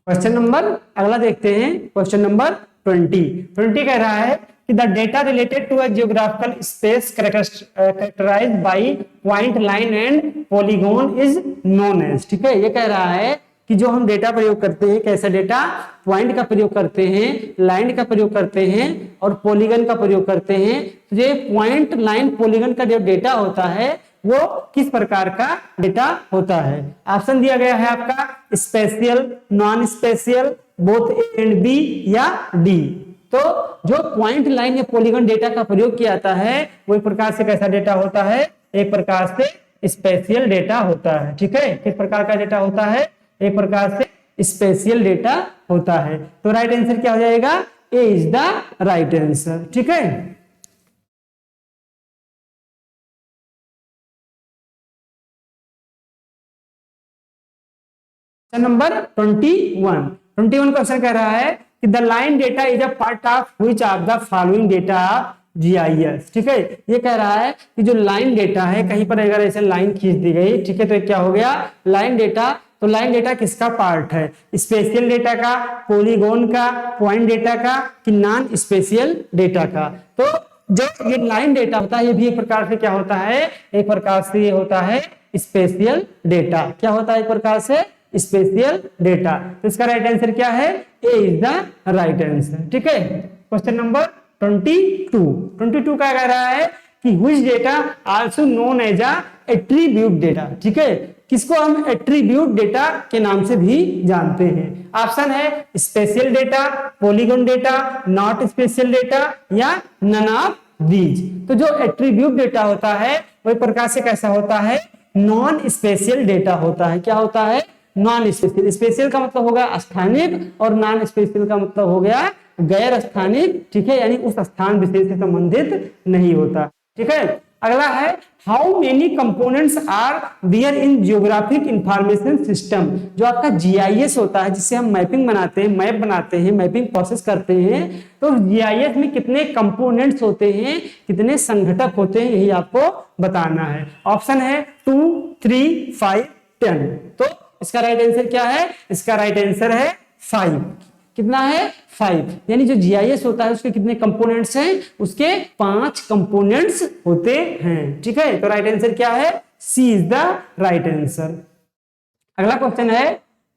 क्वेश्चन नंबर अगला देखते हैं, क्वेश्चन नंबर 20 कह रहा है कि the data related to a geographical space characterised by point, line and polygon is known as. ठीक है, ये कह रहा है कि जो हम डेटा प्रयोग करते हैं, कैसा डेटा, पॉइंट का प्रयोग करते हैं, लाइन का प्रयोग करते हैं और पॉलीगन का प्रयोग करते हैं। तो ये पॉइंट, लाइन, पॉलीगन का जो डेटा होता है वो किस प्रकार का डेटा होता है। ऑप्शन दिया गया है आपका spatial, non spatial, both A and B या डी। तो जो पॉइंट, लाइन या पॉलीगन डेटा का प्रयोग किया जाता है वो एक प्रकार से कैसा डेटा होता है, एक प्रकार से स्पेशियल डेटा होता है। ठीक है, किस प्रकार का डेटा होता है, एक प्रकार से स्पेशियल डेटा होता है। तो राइट आंसर क्या हो जाएगा, ए इज द राइट आंसर। ठीक है, नंबर 21 क्वेश्चन कह रहा है कि the line data is a part of which of the following data GIS. ठीक है, ये कह रहा है कि जो लाइन डेटा है, कहीं पर अगर ऐसे लाइन खींच दी गई, ठीक है, तो क्या हो गया लाइन डेटा। तो लाइन डेटा किसका पार्ट है, स्पेशियल डेटा का, पॉलीगॉन का, पॉइंट डेटा का कि नॉन स्पेशियल डेटा का। तो जो ये लाइन डेटा होता है ये भी एक प्रकार से क्या होता है, एक प्रकार से ये होता है स्पेशियल डेटा। क्या होता है, एक प्रकार से स्पेशियल डेटा। तो इसका राइट आंसर क्या है, A is the right answer. ठीक है, क्वेश्चन नंबर 22 क्या कह रहा है कि which data also known as a attribute data. ठीक है, किसको हम एट्रीब्यूट डेटा के नाम से भी जानते हैं। ऑप्शन है spatial data, polygon data, not spatial data या नन ऑफ दीज। तो जो एट्रीब्यूट डेटा होता है वो एक प्रकार से कैसा होता है, नॉन स्पेशियल डेटा होता है। क्या होता है, नॉन स्पेशियल। स्पेशियल का मतलब होगा स्थानिक और नॉन स्पेशियल का मतलब हो गया गैर स्थानिक। ठीक है, यानी उस स्थान विशेष से संबंधित नहीं होता। ठीक है, अगला है how many components are there in geographic information system. जो आपका जीआईएस होता है, जिससे हम मैपिंग बनाते हैं, मैप बनाते हैं, मैपिंग प्रोसेस करते हैं, तो जीआईएस में कितने कंपोनेंट्स होते हैं, कितने संघटक होते हैं, यही आपको बताना है। ऑप्शन है 2, 3, 5, 10। तो इसका राइट आंसर क्या है, इसका राइट आंसर है 5। कितना है, 5। यानी जो जीआईएस होता है उसके कितने कंपोनेंट्स हैं, उसके 5 कंपोनेंट्स होते हैं। ठीक है, तो राइट आंसर क्या है, C is the right answer. अगला क्वेश्चन है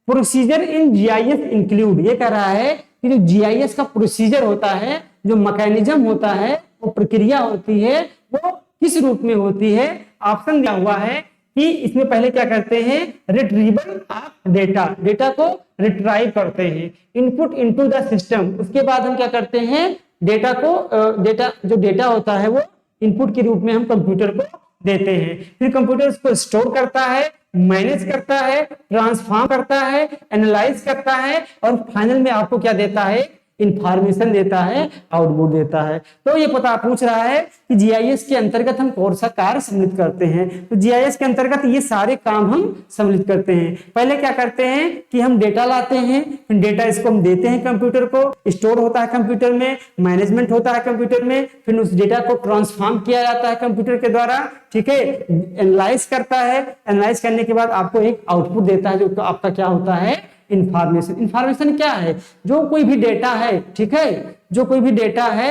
प्रोसीजर इन जीआईएस इंक्लूड। ये कह रहा है कि जो जीआईएस का प्रोसीजर होता है, जो मैकेनिज्म होता है, वो प्रक्रिया होती है, वो किस रूप में होती है। ऑप्शन दिया हुआ है कि इसमें पहले क्या करते हैं, रिट्रीवल ऑफ डेटा, डेटा को रिट्राइव करते हैं, इनपुट इनटू द सिस्टम, उसके बाद हम क्या करते हैं, डेटा को डेटा जो डेटा होता है वो इनपुट के रूप में हम कंप्यूटर को देते हैं, फिर कंप्यूटर उसको स्टोर करता है, मैनेज करता है, ट्रांसफॉर्म करता है, एनालाइज करता है और फाइनल में आपको क्या देता है, इंफॉर्मेशन देता है, आउटपुट देता है। तो ये पता पूछ रहा है कि जीआईएस के अंतर्गत हम कौन सा कार्य सम्मिलित करते हैं, तो जीआईएस के अंतर्गत ये सारे काम हम सम्मिलित करते हैं। पहले क्या करते हैं कि हम डेटा लाते हैं, फिर डेटा इसको हम देते हैं कंप्यूटर को, स्टोर होता है कंप्यूटर में, मैनेजमेंट होता है कंप्यूटर में, फिर उस डेटा को ट्रांसफॉर्म किया जाता है कंप्यूटर के द्वारा, ठीक है, एनालाइज करता है, एनालाइज करने के बाद आपको एक आउटपुट देता है जो आपका क्या होता है, इंफॉर्मेशन। इंफॉर्मेशन क्या है, जो कोई भी डेटा है, ठीक है, जो कोई भी डेटा है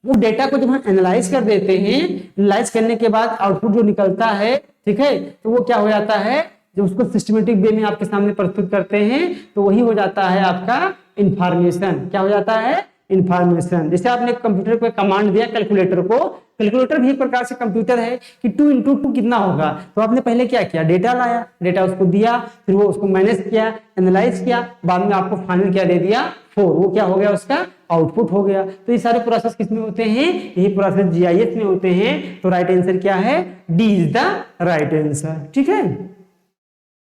वो डेटा को जब हम एनालाइज कर देते हैं, एनालाइज करने के बाद आउटपुट जो निकलता है, ठीक है, तो वो क्या हो जाता है, जब उसको सिस्टमेटिक वे में आपके सामने प्रस्तुत करते हैं तो वही हो जाता है आपका इंफॉर्मेशन। क्या हो जाता है, इंफॉर्मेशन। जैसे आपने कंप्यूटर को कमांड दिया कैलकुलेटर को, कैलकुलेटर भी एक प्रकार से कंप्यूटर है कि 2 × 2 कितना होगा, तो आपने पहले क्या किया, डेटा लाया, डेटा उसको दिया, फिर वो उसको मैनेज किया, एनालाइज किया, बाद में आपको फाइनल क्या दे दिया, 4, वो क्या हो गया, उसका आउटपुट हो गया। तो ये सारे प्रोसेस किसमें होते हैं, यही प्रोसेस जीआईएस में होते हैं। तो राइट आंसर क्या है, D is the right answer, ठीक है।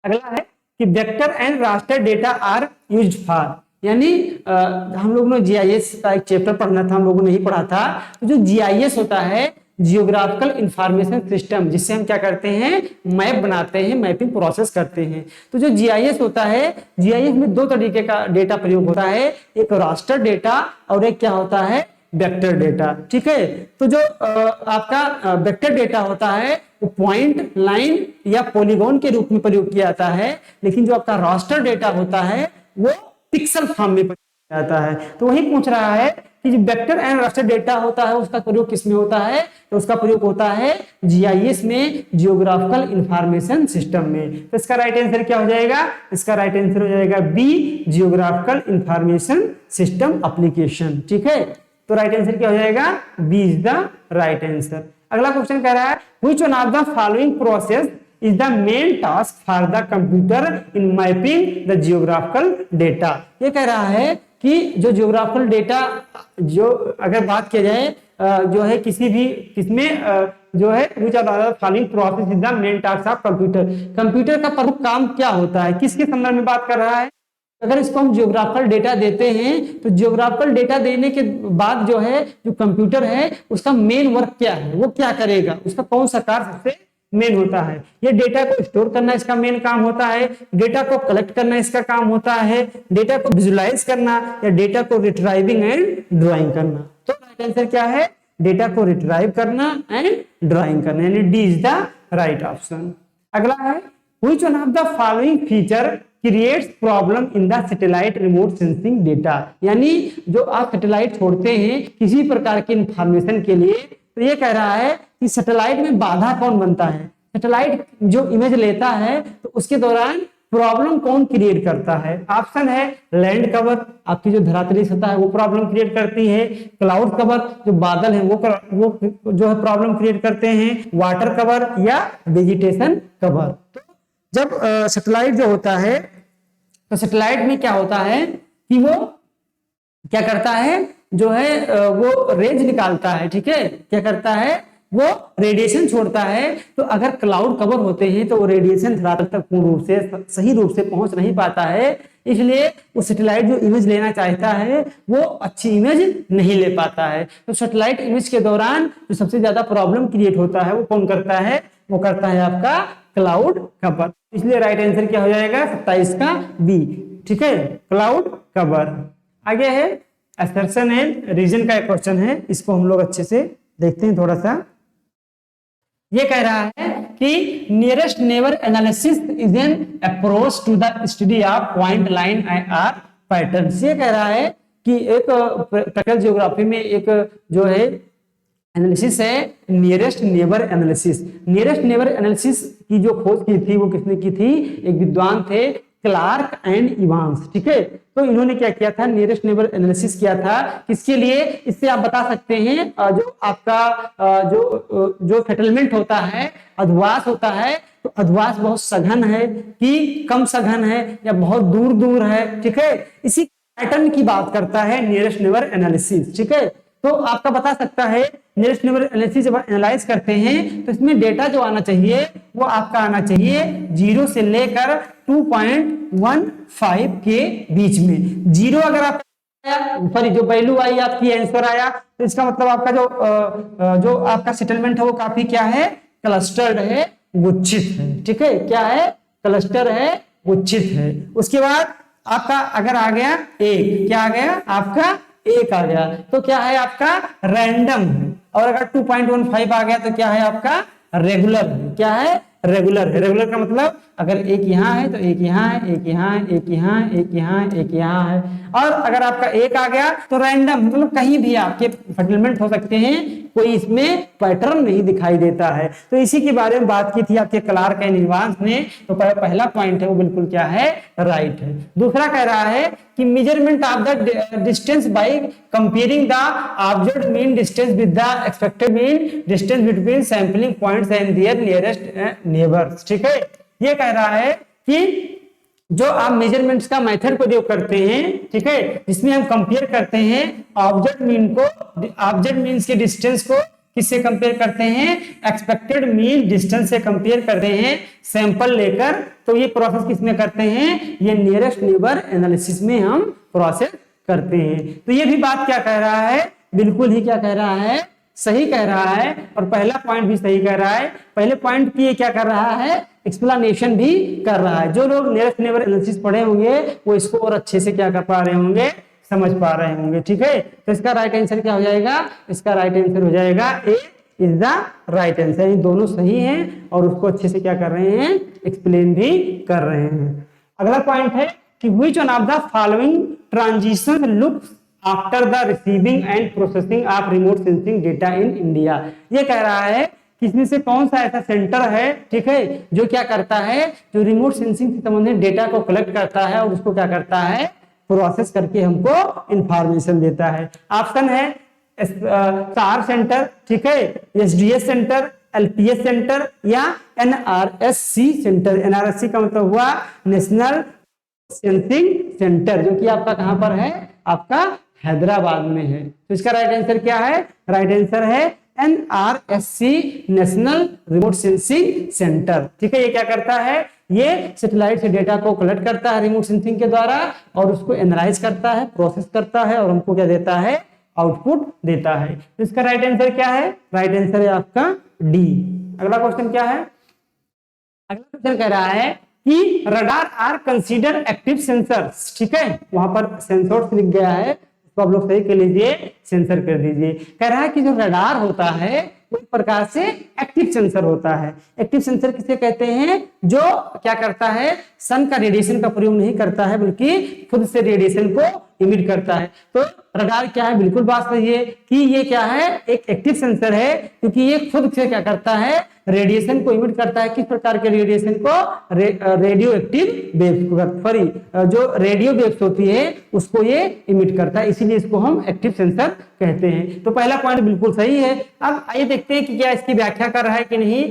अगला है कि vector and raster data are used for, यानी हम लोगों ने जीआईएस का एक चैप्टर पढ़ना था, हम लोगों ने नहीं पढ़ा था। तो जो जीआईएस होता है, जियोग्राफिकल इंफॉर्मेशन सिस्टम, जिससे हम क्या करते हैं, मैप बनाते हैं, मैपिंग प्रोसेस करते हैं। तो जो जीआईएस होता है, जीआईएस में 2 तरीके का डेटा प्रयोग होता है, एक रास्टर डेटा और एक क्या होता है, वेक्टर डेटा, ठीक है। तो जो आपका वेक्टर डेटा होता है वो पॉइंट, लाइन या पॉलीगॉन के रूप में प्रयोग किया जाता है, लेकिन जो आपका रास्टर डेटा होता है वो पिक्सल फॉर्म में जाता है। तो वही पूछ रहा है कि जो वेक्टर एंड रास्टर डेटा होता है उसका प्रयोग किस में होता है, तो उसका प्रयोग होता है जीआईएस में, जियोग्राफिकल इंफॉर्मेशन सिस्टम में। तो इसका राइट आंसर क्या हो जाएगा, इसका राइट आंसर हो जाएगा B, geographical information system application, ठीक है। तो राइट आंसर क्या हो जाएगा, B is the right answer. अगला क्वेश्चन कह रहा है which one of the following process is the main task for the computer in mapping the geographical data। ये कह रहा है कि जो जियोग्राफिकल डेटा, जो अगर बात किया जाए जो है किसी भी किसमें जो है which of the following process is the main task of computer, computer का प्रमुख काम क्या होता है, किसके संदर्भ में बात कर रहा है। अगर इसको हम जियोग्राफिकल डेटा देते हैं तो जियोग्राफिकल डेटा देने के बाद जो है, जो कंप्यूटर है उसका मेन वर्क क्या है, वो क्या करेगा, उसका कौन सा कार्य सबसे मेन होता है। ये डेटा को स्टोर करना इसका मेन काम होता है, डेटा को कलेक्ट करना इसका काम होता है, डेटा को विजुलाइज करना या डेटा को रिट्राइविंग एंड ड्राइंग करना। तो राइट आंसर क्या है, डेटा को रिट्राइव करना एंड ड्राइंग करना, यानी D is the right option. अगला है which one of the following feature creates problem in the satellite remote sensing data, यानी जो आप सैटेलाइट छोड़ते हैं किसी प्रकार की इंफॉर्मेशन के लिए, तो ये कह रहा है कि सैटेलाइट में बाधा कौन बनता है, सैटेलाइट जो इमेज लेता है तो उसके दौरान प्रॉब्लम कौन क्रिएट करता है। ऑप्शन है लैंड कवर, आपकी जो धरातली सतह है वो प्रॉब्लम क्रिएट करती है, क्लाउड कवर जो बादल है वो जो है प्रॉब्लम क्रिएट करते हैं, वाटर कवर या वेजिटेशन कवर। तो जब सैटेलाइट जो होता है, तो सैटेलाइट में क्या होता है कि वो क्या करता है, जो है वो रेंज निकालता है, ठीक है, क्या करता है, वो रेडिएशन छोड़ता है। तो अगर क्लाउड कवर होते हैं तो वो रेडिएशन धरातल तक पूर्ण रूप से सही रूप से पहुंच नहीं पाता है, इसलिए वो सैटेलाइट जो इमेज लेना चाहता है वो अच्छी इमेज नहीं ले पाता है। तो सैटेलाइट इमेज के दौरान जो सबसे ज्यादा प्रॉब्लम क्रिएट होता है वो कौन करता है, वो करता है आपका क्लाउड कवर। इसलिए राइट आंसर क्या हो जाएगा, 27 का बी, ठीक है, क्लाउड कवर। आगे है असर्शन एंड रीजन का एक क्वेश्चन है, इसको हम लोग अच्छे से देखते हैं थोड़ा सा। ये कह रहा है कि nearest neighbour analysis is an approach to the study of point, line are pattern. ये कह रहा है कि एक प्रैक्टिकल ज्योग्राफी में एक जो है एनालिसिस है nearest neighbour analysis. Nearest neighbour analysis की जो खोज की थी वो किसने की थी, एक विद्वान थे क्लार्क एंड इवांस, ठीक है। तो इन्होंने क्या किया था, नियरेस्ट नेबर एनालिसिस किया था, किसके लिए, इससे आप बता सकते हैं जो आपका जो सेटलमेंट होता है, अधिवास होता है, तो अधिवास बहुत सघन है कि कम सघन है या बहुत दूर दूर है, ठीक है। इसी पैटर्न की बात करता है नियरेस्ट नेबर एनालिसिस, ठीक है। तो आपका बता सकता है नियरेस्ट नेबर एनालिसिस जब एनालाइज करते हैं तो इसमें डेटा जो आना चाहिए वो आपका आना चाहिए 0 से लेकर 2.15 के बीच में। 0 अगर आप सॉरी जो वैल्यू आई आपकी आंसर आया तो इसका मतलब आपका जो आपका सेटलमेंट है वो काफी क्या है, क्लस्टर्ड है, गुच्छित है, ठीक है। क्या है, क्लस्टर है, गुच्छित है। उसके बाद आपका अगर आ गया एक, क्या आ गया आपका एक आ गया, तो क्या है आपका रैंडम है। और अगर 2.15 आ गया तो क्या है आपका रेगुलर है। क्या है, रेगुलर है। रेगुलर का मतलब अगर एक यहाँ है तो एक यहाँ है, एक यहाँ है, एक यहाँ है, एक यहाँ है, एक यहाँ है। और अगर आपका एक आ गया तो रैंडम, मतलब कहीं भी आपके सेटलमेंट हो सकते हैं, कोई इसमें पैटर्न नहीं दिखाई देता है। तो इसी के बारे में बात की थी आपके क्लार्क एंड इवांस ने। तो पहला पॉइंट है वो बिल्कुल क्या है, राइट है। दूसरा कह रहा है कि measurement of the distance by comparing the observed mean distance with the expected mean distance between sampling points and their nearest neighbours, ठीक है। ये कह रहा है कि जो आप मेजरमेंट्स का मेथड प्रयोग करते हैं, ठीक है, जिसमें हम कंपेयर करते हैं ऑब्जेक्ट मीन को, ऑब्जेक्ट मीन्स के डिस्टेंस को किससे कंपेयर करते हैं, एक्सपेक्टेड मीन डिस्टेंस से कंपेयर करते हैं सैंपल लेकर। तो ये प्रोसेस किसमें करते हैं, ये नियरेस्ट नेबर एनालिसिस में हम प्रोसेस करते हैं। तो ये भी बात क्या कह रहा है, बिल्कुल ही क्या कह रहा है, सही कह रहा है। और पहला पॉइंट भी सही कह रहा है। पहले पॉइंट की क्या कर रहा है, एक्सप्लेनेशन भी कर रहा है। जो लोग नियरेस्ट नेबर एनालिसिस पढ़े होंगे वो इसको और अच्छे से क्या कर पा रहे होंगे, समझ पा रहे होंगे, ठीक है। तो इसका राइट आंसर क्या हो जाएगा, इसका राइट आंसर हो जाएगा ए इज द राइट आंसर। ये दोनों सही हैं और उसको अच्छे से क्या कर रहे हैं, एक्सप्लेन भी कर रहे हैं। अगला पॉइंट है कि which one of the following transition looks after the receiving end processing of remote sensing data in India. ये कह रहा है कि इसमें से कौन सा ऐसा सेंटर है, ठीक है, जो क्या करता है, जो रिमोट सेंसिंग से संबंधित डेटा को कलेक्ट करता है और उसको क्या करता है, प्रोसेस करके हमको इंफॉर्मेशन देता है। ऑप्शन है SAR सेंटर, ठीक है, SDS सेंटर, LPS सेंटर या NRSC सेंटर। NRSC का मतलब हुआ नेशनल सेंसिंग सेंटर, जो कि आपका कहां पर है, आपका हैदराबाद में है। तो इसका राइट आंसर क्या है, राइट आंसर है NRSC national remote sensing centre, ठीक है। ये क्या करता है, ये सैटेलाइट से डेटा को कलेक्ट करता है रिमोट सेंसिंग के द्वारा और उसको एनालाइज करता है, प्रोसेस करता है और हमको क्या देता है, आउटपुट देता है। तो इसका राइट आंसर क्या है, राइट आंसर है आपका डी। अगला क्वेश्चन क्या है, अगला क्वेश्चन कह रहा है कि radar are consider active sensors, ठीक है, वहां पर सेंसर्स लिख गया है, तो आप लोग सही कर लीजिए, सेंसर कर दीजिए। कह रहा है कि जो रडार होता है वो एक प्रकार से एक्टिव सेंसर होता है। एक्टिव सेंसर किसे कहते हैं, जो क्या करता है, सन का रेडिएशन का प्रयोग नहीं करता है बल्कि खुद से रेडिएशन को इमिट करता है। तो रडार क्या है, बिल्कुल बात सही है कि ये क्या है, एक एक्टिव सेंसर है, क्योंकि ये खुद से क्या करता है, रेडिएशन को इमिट करता है। किस प्रकार के रेडिएशन को, रेडियो एक्टिव वेव्स को, सॉरी जो रेडियो वेव्स होती है उसको ये इमिट करता है, इसीलिए इसको हम एक्टिव सेंसर कहते हैं। तो पहला पॉइंट बिल्कुल सही है। अब आइए देखते हैं कि क्या इसकी व्याख्या कर रहा है कि नहीं।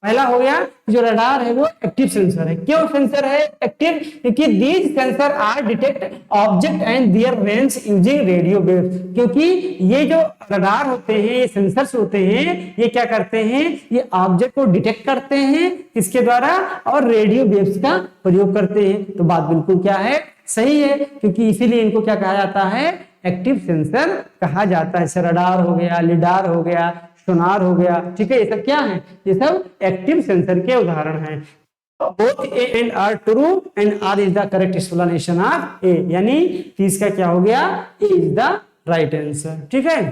पहला हो गया, जो रडार है वो एक्टिव सेंसर है। क्यों सेंसर है एक्टिव, क्योंकि these sensor are detect object and their range using radio waves. क्योंकि ये जो रडार होते हैं, ये सेंसर्स होते हैं, ये क्या करते हैं, ये ऑब्जेक्ट को डिटेक्ट करते हैं, किसके द्वारा, और रेडियो वेव्स का प्रयोग करते हैं। तो बात बिल्कुल क्या है, सही है, क्योंकि इसीलिए इनको क्या कहा जाता है, एक्टिव सेंसर कहा जाता है। रडार हो गया, लिडार हो गया, सोनार हो गया, ठीक है, ये सब क्या है, ये सब एक्टिव सेंसर के उदाहरण हैं। Both A and R true and R is the correct explanation of A, यानी कि इसका क्या हो गया, A is the right answer, ठीक है।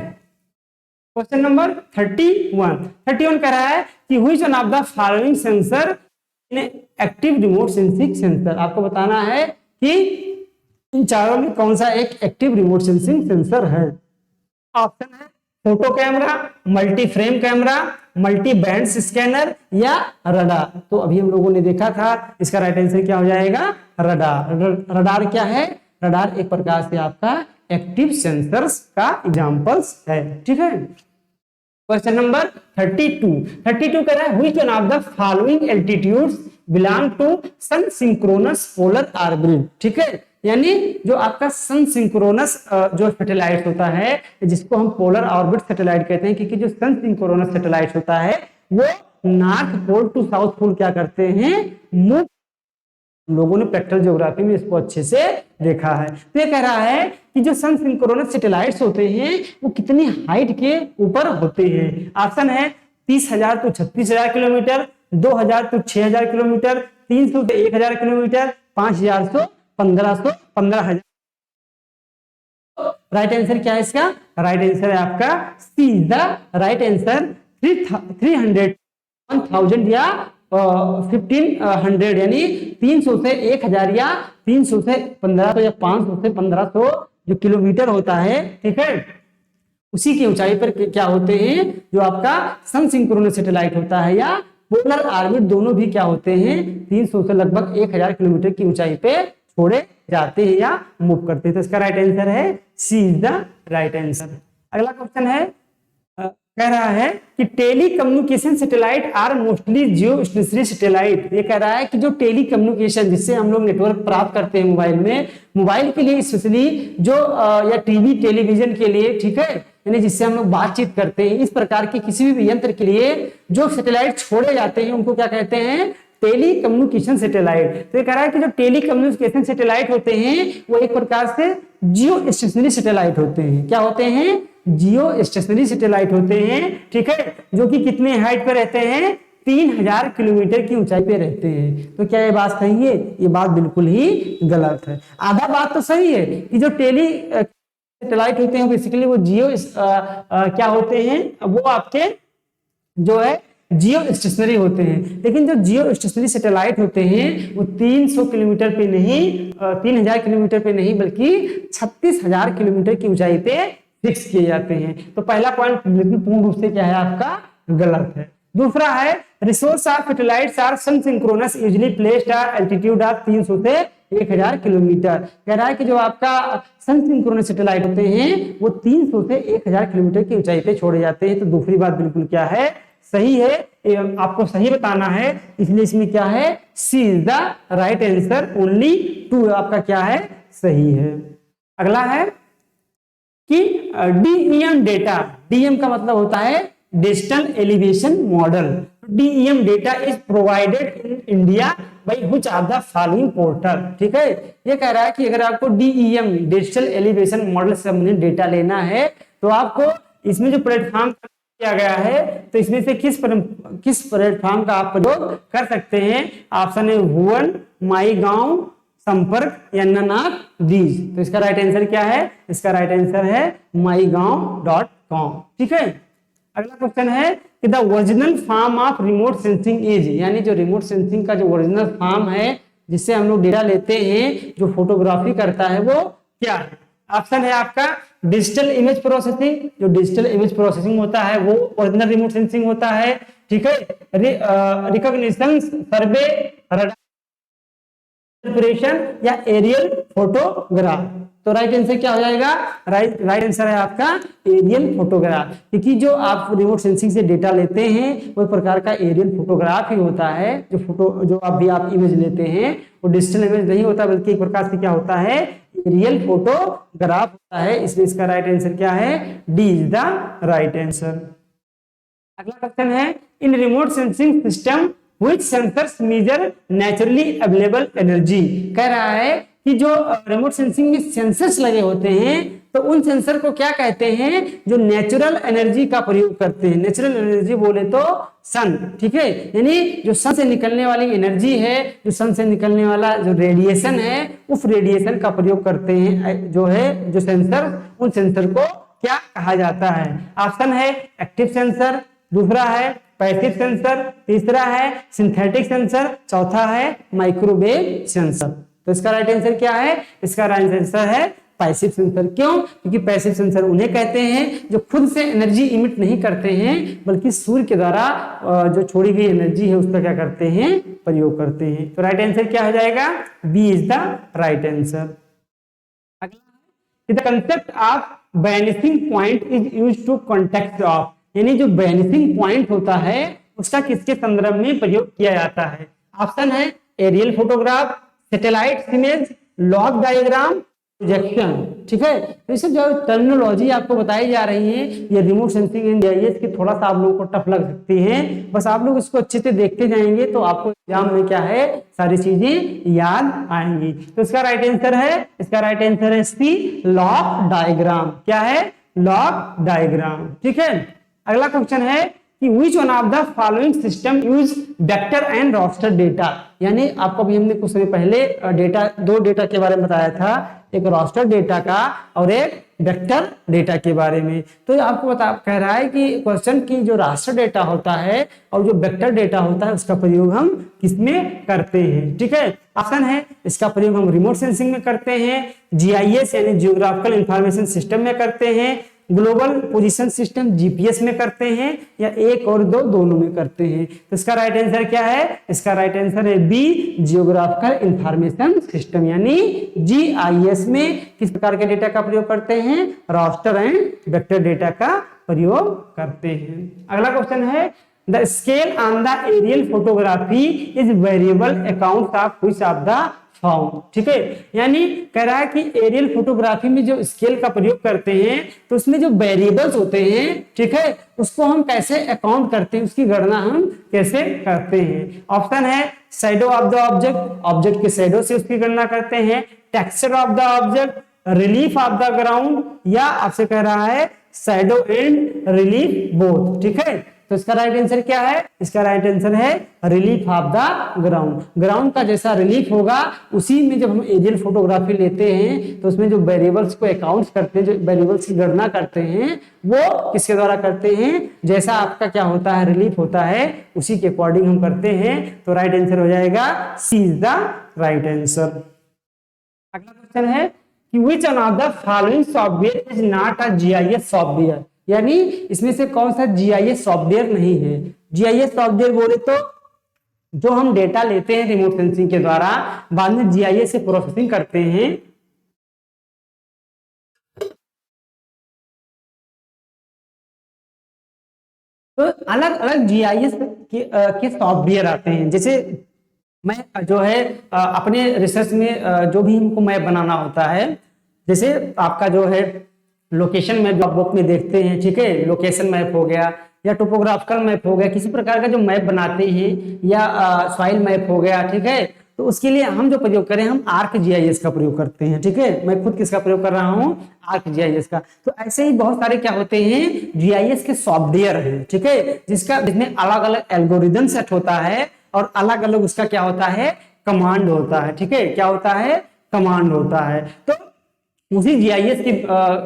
क्वेश्चन नंबर 31 कह रहा है कि which one of the following sensor in active remote sensing sensor। आपको बताना है कि इन चारों में कौन सा एक एक्टिव रिमोट सेंसिंग सेंसर है। ऑप्शन है photo camera, multi frame camera, multi band scanner या रडार। तो अभी हम लोगों ने देखा था, इसका राइट आंसर क्या हो जाएगा, रडार। रडार क्या है, रडार एक प्रकार से आपका एक्टिव सेंसर्स का एग्जांपल्स है, ठीक है। क्वेश्चन नंबर 32 कह रहा है which one of the following altitudes belong to sun synchronous polar orbit, ठीक है। यानी जो आपका सन सिंक्रोनस जो सैटेलाइट होता है, जिसको हम पोलर ऑर्बिट सैटेलाइट कहते हैं, क्योंकि जो सन सिंक्रोनस सैटेलाइट होता है वो north pole to south pole क्या करते हैं, मूव। लोगों ने प्रैक्टिकल ज्योग्राफी में इसको अच्छे से देखा है। तो ये कह रहा है कि जो सन सिंक्रोनस सैटेलाइट्स होते हैं वो कितनी हाइट के ऊपर होते हैं। ऑप्शन है 30,000 to 36,000 किलोमीटर, 2,000 to 6,000 किलोमीटर, 300 से 1,000 किलोमीटर, 5,000 से 15,000। राइट आंसर क्या है इसका, राइट आंसर है आपका सी इज द राइट आंसर। 300, 1,000 या 1,500 यानी 300 से 1,000 या 300 से 1,500 या 500 से 1,500 जो किलोमीटर होता है, ठीक है, उसी की ऊंचाई पर क्या होते हैं, जो आपका सन सिंक्रोनस सैटेलाइट होता है या पोलर ऑर्बिट, दोनों भी क्या होते हैं 300 से लगभग 1,000 किलोमीटर की ऊंचाई पे छोड़े जाते हैं या मूव करते हैं। तो इसका राइट आंसर है C is the right answer. अगला क्वेश्चन है, कह रहा है कि telecommunication satellite are mostly geostationary satellite. ये कह रहा है कि जो टेली कम्युनिकेशन, जिससे हम लोग नेटवर्क प्राप्त करते हैं मोबाइल में, मोबाइल के लिए स्पेशली जो या टीवी टेलीविजन के लिए, ठीक है, यानी जिससे हम लोग बातचीत करते हैं, इस प्रकार के किसी भी यंत्र के लिए जो सैटेलाइट छोड़े जाते हैं उनको क्या कहते हैं, टेली कम्युनिकेशन सैटेलाइट। तो ये कह रहा है कि जो टेली कम्युनिकेशन सैटेलाइट होते हैं वो एक प्रकार से जियो स्टेशनरी सैटेलाइट होते हैं। क्या होते हैं, जियो स्टेशनरी सैटेलाइट होते हैं, ठीक है, जो कि कितने हाइट पे रहते हैं, 3,000 किलोमीटर की ऊंचाई पे रहते हैं। तो क्या ये बात सही है, ये बात बिल्कुल ही गलत है। आधा बात तो सही है कि जो टेली सैटेलाइट होते हैं बेसिकली वो जियो क्या होते हैं, वो आपके जो है जियो स्टेशनरी होते हैं। लेकिन जो जियो स्टेशनरी सैटेलाइट होते हैं वो 300 किलोमीटर पे नहीं, 3,000 किलोमीटर पे नहीं, बल्कि 36,000 किलोमीटर की ऊंचाई पे फिक्स किए जाते हैं। तो पहला पॉइंट बिल्कुल पूर्ण रूप से क्या है आपका गलत है। दूसरा है resource of satellites are sun synchronous usually placed at altitude of 300 से 1,000 किलोमीटर। कह रहा है कि जो आपका सन सिंक्रोनस सैटेलाइट होते हैं वो 300 से 1,000 किलोमीटर की ऊंचाई पे छोड़े जाते हैं। तो दूसरी बात बिल्कुल क्या है, सही है, आपको सही बताना है, इसलिए इसमें क्या है, C is the right answer. Only 2 आपका क्या है, सही है। अगला है कि डीईएम डेटा, डीएम का मतलब होता है digital elevation model. DEM data is provided in India by which of the following portal, ठीक है। ये कह रहा है कि अगर आपको डीईएम डिजिटल एलिवेशन मॉडल से संबंधित डेटा लेना है तो आपको इसमें जो प्लेटफॉर्म किया गया है, तो इसमें से किस प्लेटफॉर्म का आप प्रयोग कर सकते हैं। ऑप्शन है भुवन, माई गांव, संपर्क या ननाक दीज। तो इसका राइट आंसर क्या है, इसका राइट आंसर है mygaon.com, ठीक है। अगला क्वेश्चन है कि the original form of remote sensing is, यानी जो रिमोट सेंसिंग का जो ओरिजिनल फॉर्म है जिससे हम लोग डेटा लेते हैं, जो फोटोग्राफी करता है, वो क्या है। ऑप्शन है आपका डिजिटल इमेज प्रोसेसिंग। जो डिजिटल इमेज प्रोसेसिंग होता है वो ओरिजिनल रिमोट सेंसिंग होता है, ठीक है। रिकॉग्निशन, सर्वे, रडार ऑपरेशन या एरियल फोटोग्राफ। तो राइट आंसर क्या हो जाएगा, राइट आंसर है आपका एरियल फोटोग्राफ, क्योंकि जो आप रिमोट सेंसिंग से डेटा लेते हैं वो प्रकार का एरियल फोटोग्राफ ही होता है। जो आप इमेज लेते हैं वो डिजिटल इमेज नहीं होता, बल्कि एक प्रकार से क्या होता है, एरियल फोटोग्राफ होता है। इसलिए इसका राइट आंसर क्या है, D is the right answer. अगला क्वेश्चन है in remote sensing system which sensors measure naturally available energy. कह रहा है कि जो रिमोट सेंसिंग में सेंसर्स लगे होते हैं तो उन सेंसर को क्या कहते हैं, जो नेचुरल एनर्जी का प्रयोग करते हैं। नेचुरल एनर्जी बोले तो सन, ठीक है, यानी जो सन से निकलने वाली एनर्जी है, जो सन से निकलने वाला जो रेडिएशन है, उस रेडिएशन का प्रयोग करते हैं जो है जो सेंसर, उन सेंसर को क्या कहा जाता है। ऑप्शन है एक्टिव सेंसर, दूसरा है पैसिव सेंसर, तीसरा है सिंथेटिक सेंसर, चौथा है माइक्रोवेव सेंसर। तो इसका राइट आंसर क्या है, इसका राइट आंसर है पैसिव सेंसर। क्यों? क्योंकि पैसिव सेंसर उन्हें कहते हैं जो खुद से एनर्जी इमिट नहीं करते हैं, बल्कि सूर्य के द्वारा जो छोड़ी गई एनर्जी है उसका क्या करते हैं, प्रयोग करते हैं। तो राइट आंसर क्या हो जाएगा? B is the right answer. The concept of vanishing point is used to context of, यानी जो वैनिशिंग पॉइंट होता है उसका किसके संदर्भ में प्रयोग किया जाता है? ऑप्शन है aerial photograph, satellite image, log diagram, projection. ठीक है, तो इसे जो टर्मिनोलॉजी आपको बताई जा रही है ये रिमोट सेंसिंग एंड जीआईएस की थोड़ा सा आप लोगों को टफ लग सकती है, बस आप लोग इसको अच्छे से देखते जाएंगे तो आपको एग्जाम में क्या है सारी चीजें याद आएंगी। तो इसका राइट आंसर है, इसका राइट आंसर है सी, लॉग डायग्राम। क्या है? Log diagram. ठीक है, अगला क्वेश्चन है कि which one of the following system use vector and raster data, यानी आपको भी हमने कुछ समय पहले डेटा, दो डेटा के बारे में बताया था, एक रास्टर डेटा का और एक वेक्टर डेटा के बारे में। तो आपको बता कह रहा है कि क्वेश्चन की जो रास्टर डेटा होता है और जो वेक्टर डेटा होता है उसका प्रयोग हम किसमें करते हैं? ठीक है, ऑप्शन है इसका प्रयोग हम रिमोट सेंसिंग में करते हैं, जीआईएस यानी जियोग्राफिकल इंफॉर्मेशन सिस्टम में करते हैं, ग्लोबल पोजीशन सिस्टम जीपीएस में करते हैं, या एक और दो दोनों में करते हैं। तो इसका राइट आंसर क्या है? इसका राइट आंसर है बी, जियोग्राफिकल इंफॉर्मेशन सिस्टम यानी जीआईएस में किस प्रकार के डेटा का प्रयोग करते हैं? रास्टर एंड वेक्टर डेटा का प्रयोग करते हैं। अगला क्वेश्चन है the scale on the aerial photography is variable account of which of the found. ठीक है, यानी कह रहा है कि एरियल फोटोग्राफी में जो स्केल का प्रयोग करते हैं तो उसमें जो वेरिएबल्स होते हैं, ठीक है, उसको हम कैसे अकाउंट करते हैं, उसकी गणना हम कैसे करते हैं? ऑप्शन है shadow of the object, object के शैडो से उसकी गणना करते हैं, texture of the object, relief of the ground, या आपसे कह रहा है शैडो एंड रिलीफ बोथ। ठीक है, तो इसका राइट आंसर क्या है? इसका राइट आंसर है relief of the ground. Ground का जैसा रिलीफ होगा उसी में जब हम एरियल फोटोग्राफी लेते हैं तो उसमें जो वेरिएबल्स को अकाउंट करते हैं, जो वेरिएबल्स की गणना करते हैं वो किसके द्वारा करते हैं? जैसा आपका क्या होता है रिलीफ होता है उसी के अकॉर्डिंग हम करते हैं। तो राइट आंसर हो जाएगा C is the right answer. अगला क्वेश्चन है कि which one of the following software is not a GIS software, यानी इसमें से कौन सा जीआईएस सॉफ्टवेयर नहीं है? जीआईएस सॉफ्टवेयर बोले तो जो हम डेटा लेते हैं रिमोट सेंसिंग के द्वारा बाद में जीआईएस से प्रोसेसिंग करते हैं, तो अलग अलग जीआईएस के सॉफ्टवेयर आते हैं। जैसे मैं जो है अपने रिसर्च में जो भी हमको मैप बनाना होता है, जैसे आपका जो है लोकेशन मैप जो आप बुक में देखते हैं, ठीक है, लोकेशन मैप हो गया या टोपोग्राफिकल मैप हो गया, किसी प्रकार का जो मैप बनाते हैं, या सॉइल मैप हो गया, ठीक है, तो उसके लिए हम जो प्रयोग करें हम आर्क जीआईएस का प्रयोग करते हैं। ठीक है, मैं खुद किसका प्रयोग कर रहा हूँ? आर्क जीआईएस का। तो ऐसे ही बहुत सारे क्या होते हैं जीआईएस के सॉफ्टवेयर हैं, ठीक है, जिसमें अलग अलग एल्गोरिदम सेट होता है और अलग अलग उसका क्या होता है कमांड होता है। ठीक है, क्या होता है? कमांड होता है। तो उसी जीआईएस के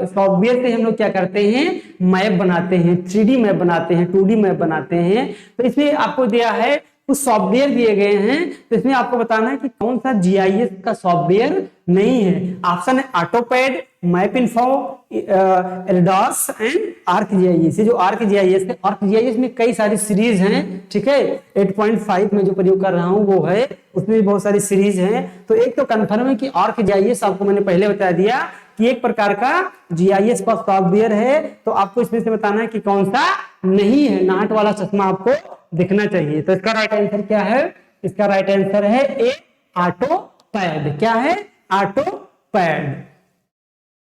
सॉफ्टवेयर से हम लोग क्या करते हैं मैप बनाते हैं, 3D मैप बनाते हैं, 2D मैप बनाते हैं। तो इसमें आपको दिया है कुछ सॉफ्टवेयर दिए गए हैं, तो इसमें आपको बताना है कि कौन सा जीआईएस का सॉफ्टवेयर नहीं है। ऑप्शन है AutoCAD, MapInfo, Aldus and ArcGIS. जो आर्क जीआईएस है, आर्क जीआईएस में कई सारी सीरीज हैं, ठीक है, 8.5 में जो प्रयोग कर रहा हूं वो है, उसमें भी बहुत सारी सीरीज हैं। तो एक तो कंफर्म है कि आर्क जीआईएस आपको मैंने पहले बता दिया कि एक प्रकार का जीआईएस का सॉफ्टवेयर है, तो आपको इसमें से बताना है कि कौन सा नहीं है। नाट वाला चश्मा आपको दिखना चाहिए। तो इसका राइट आंसर क्या है? इसका राइट आंसर है ए, ऑटोपैड। क्या है? ऑटोपैड।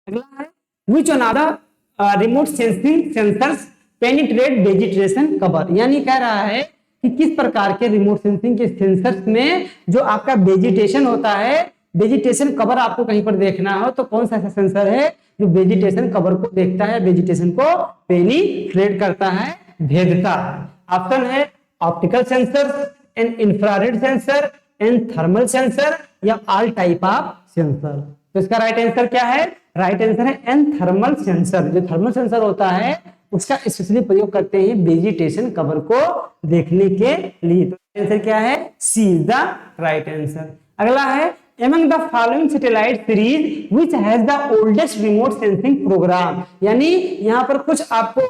अगला है which one of the remote sensing sensors penetrate vegetation cover, यानी कह रहा है कि किस प्रकार के रिमोट सेंसिंग के सेंसर्स में जो आपका वेजिटेशन होता है, वेजिटेशन कवर आपको कहीं पर देखना हो तो कौन सा ऐसा सेंसर है जो वेजिटेशन कवर को देखता है, वेजिटेशन को पेनिट्रेट करता है, भेदता है। ऑप्शन है optical sensor and infrared sensor and thermal sensor, या ऑल टाइप ऑफ सेंसर। तो इसका राइट आंसर क्या है? राइट आंसर है एन थर्मल सेंसर। जो थर्मल सेंसर होता है उसका स्पेशली प्रयोग करते हैं वेजिटेशन कवर को देखने के लिए। तो आंसर क्या है? C is the right answer. अगला है among the following satellite series which has the oldest remote sensing program, यानी यहाँ पर कुछ आपको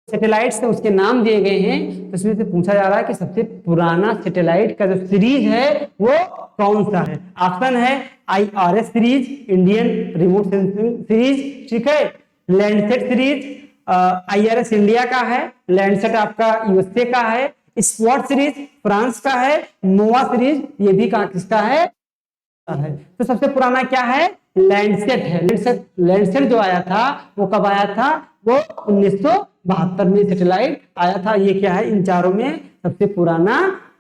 सैटेलाइट से उसके नाम दिए गए हैं, तो इसमें से पूछा जा रहा है कि सबसे पुराना सैटेलाइट का जो सीरीज है वो कौन सा है। ऑप्शन है IRS series, Indian remote sensing series, ठीक है, लैंडसेट सीरीज, IRS इंडिया का है, लैंडसेट आपका USA का है, स्पॉट सीरीज फ्रांस का है, नोवा सीरीज ये भी किसका है। तो सबसे पुराना क्या है, लैंडसेट है। लैंडसेट जो आया था वो कब आया था, वो 1972 में सैटेलाइट आया था। ये क्या है, इन चारों में सबसे पुराना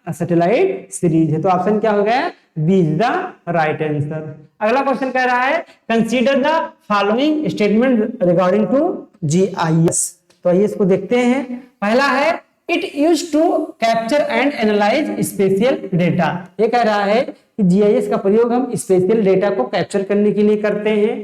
सैटेलाइट सीरीज है। तो ऑप्शन क्या हो गया, B is the right answer. अगला क्वेश्चन कह रहा है consider the following statement regarding to GIS। तो आइए इसको देखते हैं। पहला है it use to capture and analyse spatial data. ये कह रहा है कि GIS का प्रयोग हम स्पेशियल डेटा को कैप्चर करने के लिए करते हैं,